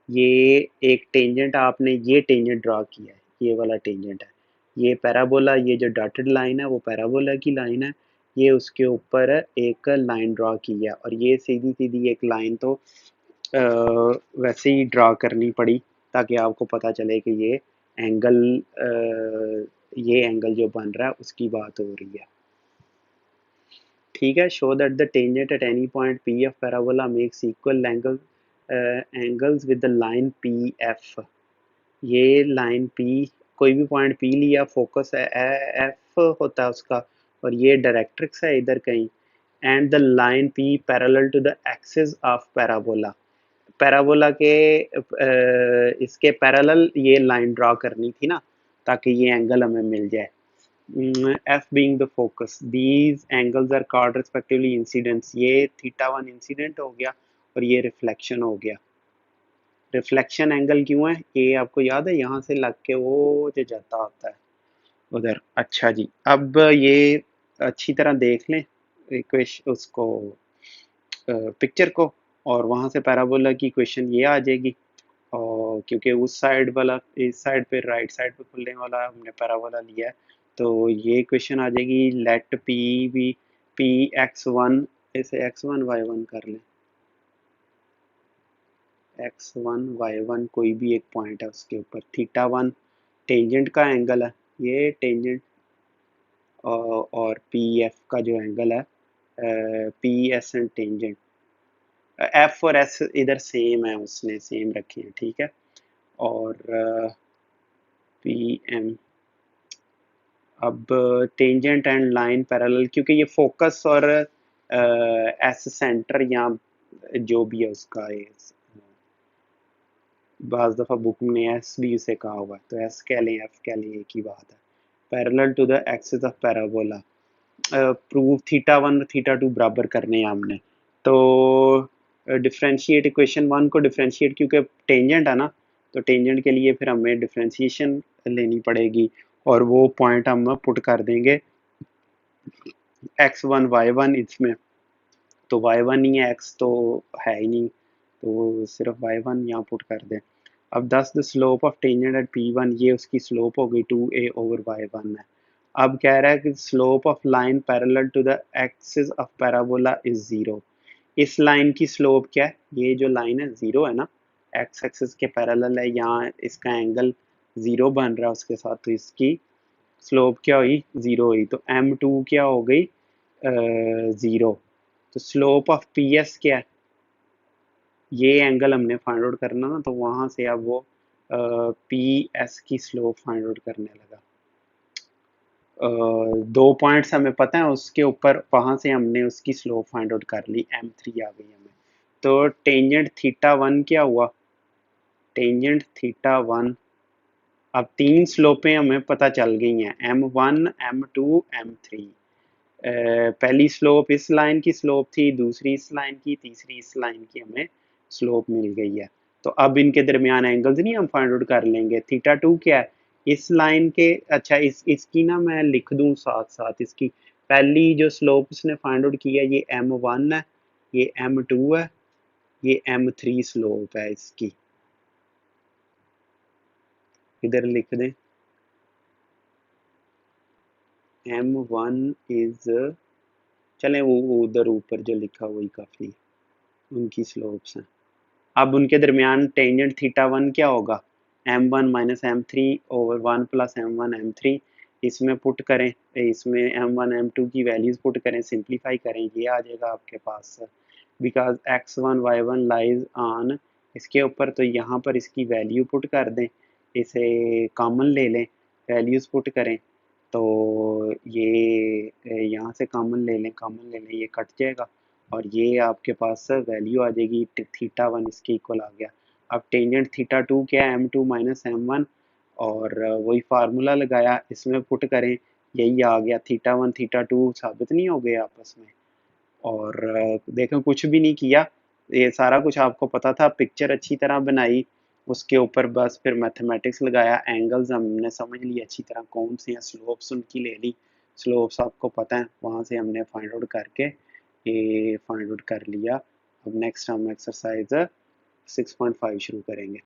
ये एक टेंजेंट आपने ये टेंजेंट ड्रा किया है, ये वाला टेंजेंट है, ये पैराबोला, ये जो डॉटेड लाइन है वो पैराबोला की लाइन है, ये उसके ऊपर एक लाइन ड्रा की है, और ये सीधी सीधी एक लाइन तो वैसे ही ड्रा करनी पड़ी ताकि आपको पता चले कि एंगल ये एंगल जो बन रहा है उसकी बात हो रही है। ठीक है, show that the tangent at any point P of parabola makes equal angle angles with the line P F. ये लाइन पी, कोई भी पॉइंट पी लिया, फोकस है एफ होता है उसका, और ये डायरेक्ट्रिक्स है इधर कहीं, and the line P parallel to the axis of parabola. Parabola के इसके पैरेलल ये लाइन ड्रा करनी थी ना, ताकि ये एंगल हमें मिल जाए। F being the focus, these angles are called respectively incidents. ये थीटा 1 इंसिडेंट हो गया और ये रिफ्लेक्शन हो गया। रिफ्लेक्शन एंगल क्यों है, ये आपको याद है, यहाँ से लग के वो जो जाता होता है उधर। अच्छा जी, अब ये अच्छी तरह देख लें इक्वेशन उसको, पिक्चर को, और वहां से पैराबोला की इक्वेशन ये आ जाएगी। और क्योंकि उस साइड वाला इस साइड पे राइट साइड पे खुलने वाला हमने पैराबोला लिया है, तो ये इक्वेशन आ जाएगी, let P be P X one, इसे एक्स वन वाई वन कर लें, एक्स वन वाई वन कोई भी एक पॉइंट है उसके ऊपर, थीटा वन टेंजेंट का एंगल है, ये टेंजेंट, और पी एफ का जो एंगल है, P S and tangent, F और एस इधर सेम है, उसने सेम रखे हैं, ठीक है। और पी एम, अब टेंजेंट एंड लाइन पैरेलल, क्योंकि ये फोकस और एस सेंटर या जो भी है उसका, ये बाज़ दफ़ा बुक में एस भी उसे कहा हुआ है, तो एस कह लें एफ कह लें, एक ही बात है। Parallel to the axis of parabola, prove theta one और थीटा टू बराबर करने हैं हमने, तो डिफरेंशिएट इक्वेशन वन को डिफरेंशिएट, क्योंकि टेंजेंट है ना, तो टेंजेंट के लिए फिर हमें डिफरेंशिएशन लेनी पड़ेगी, और वो पॉइंट हम पुट कर देंगे एक्स वन वाई वन इसमें, तो वाई वन ही है, एक्स तो है ही नहीं, तो सिर्फ वाई वन यहाँ पुट कर दें। अब दस the slope of tangent at P one, ये उसकी स्लोप हो गई 2a ओवर वाई वन है। अब कह रहा है कि slope of line parallel to the axis of parabola is zero, इस लाइन की स्लोप क्या है, ये जो लाइन है जीरो है ना, एक्स एक्सिस के पैरेलल है, यहाँ इसका एंगल जीरो बन रहा है उसके साथ, तो इसकी स्लोप क्या हुई, जीरो हुई, तो एम टू क्या हो गई, जीरो। तो स्लोप ऑफ पी एस क्या है, ये एंगल हमने फाइंड आउट करना ना, तो वहां से अब वो पी एस की स्लोप फाइंड आउट करने लगा। दो पॉइंट्स हमें पता है उसके ऊपर, वहां से हमने उसकी स्लोप फाइंड आउट कर ली, एम थ्री आ गई हमें। तो टेंजेंट थीटा वन क्या हुआ, टेंजेंट थीटा वन, अब तीन स्लोपें हमें पता चल गई हैं, M one M two M three. पहली स्लोप इस लाइन की स्लोप थी, दूसरी इस लाइन की, तीसरी इस लाइन की हमें स्लोप मिल गई है। तो अब इनके दरमियान एंगल्स नहीं हम फाइंड आउट कर लेंगे, थीटा टू क्या है, इस लाइन के, अच्छा इसकी ना मैं लिख दूं साथ साथ, इसकी पहली जो स्लोप उसने फाइंड आउट की है, ये एम वन है, ये एम टू है, ये एम थ्री स्लोप है इसकी, इधर लिख दें, एम वन इज, चलें वो उधर ऊपर जो लिखा वही काफ़ी है, उनकी स्लोप्स हैं। अब उनके दरमियान टेंजेंट थीटा वन क्या होगा, m one minus m three over one plus m one m three, इसमें पुट करें, इसमें एम वन एम टू की वैल्यूज पुट करें, सिंप्लीफाई करें, ये आ जाएगा आपके पास, because x one y one lies on इसके ऊपर, तो यहाँ पर इसकी वैल्यू पुट कर दें, इसे कॉमन ले लें, वैल्यूज पुट करें, तो ये यहाँ से कॉमन ले लें, कॉमन ले लें, ये कट जाएगा, और ये आपके पास वैल्यू आ जाएगी, थीटा वन इसके इक्वल आ गया। अब टेंजेंट थीटा टू क्या है, M two minus M one, और वही फार्मूला लगाया, इसमें पुट करें, यही आ गया, थीटा वन थीटा टू साबित नहीं हो गए आपस में। और देखें कुछ भी नहीं किया, ये सारा कुछ आपको पता था, पिक्चर अच्छी तरह बनाई, उसके ऊपर बस फिर मैथमेटिक्स लगाया, एंगल्स हमने समझ लिए अच्छी तरह कौन से हैं, स्लोप्स उनकी ले ली, स्लोप्स आपको पता है, वहाँ से हमने फाइंड आउट करके ये फाइंड आउट कर लिया। अब नेक्स्ट हम एक्सरसाइज 6.5 शुरू करेंगे।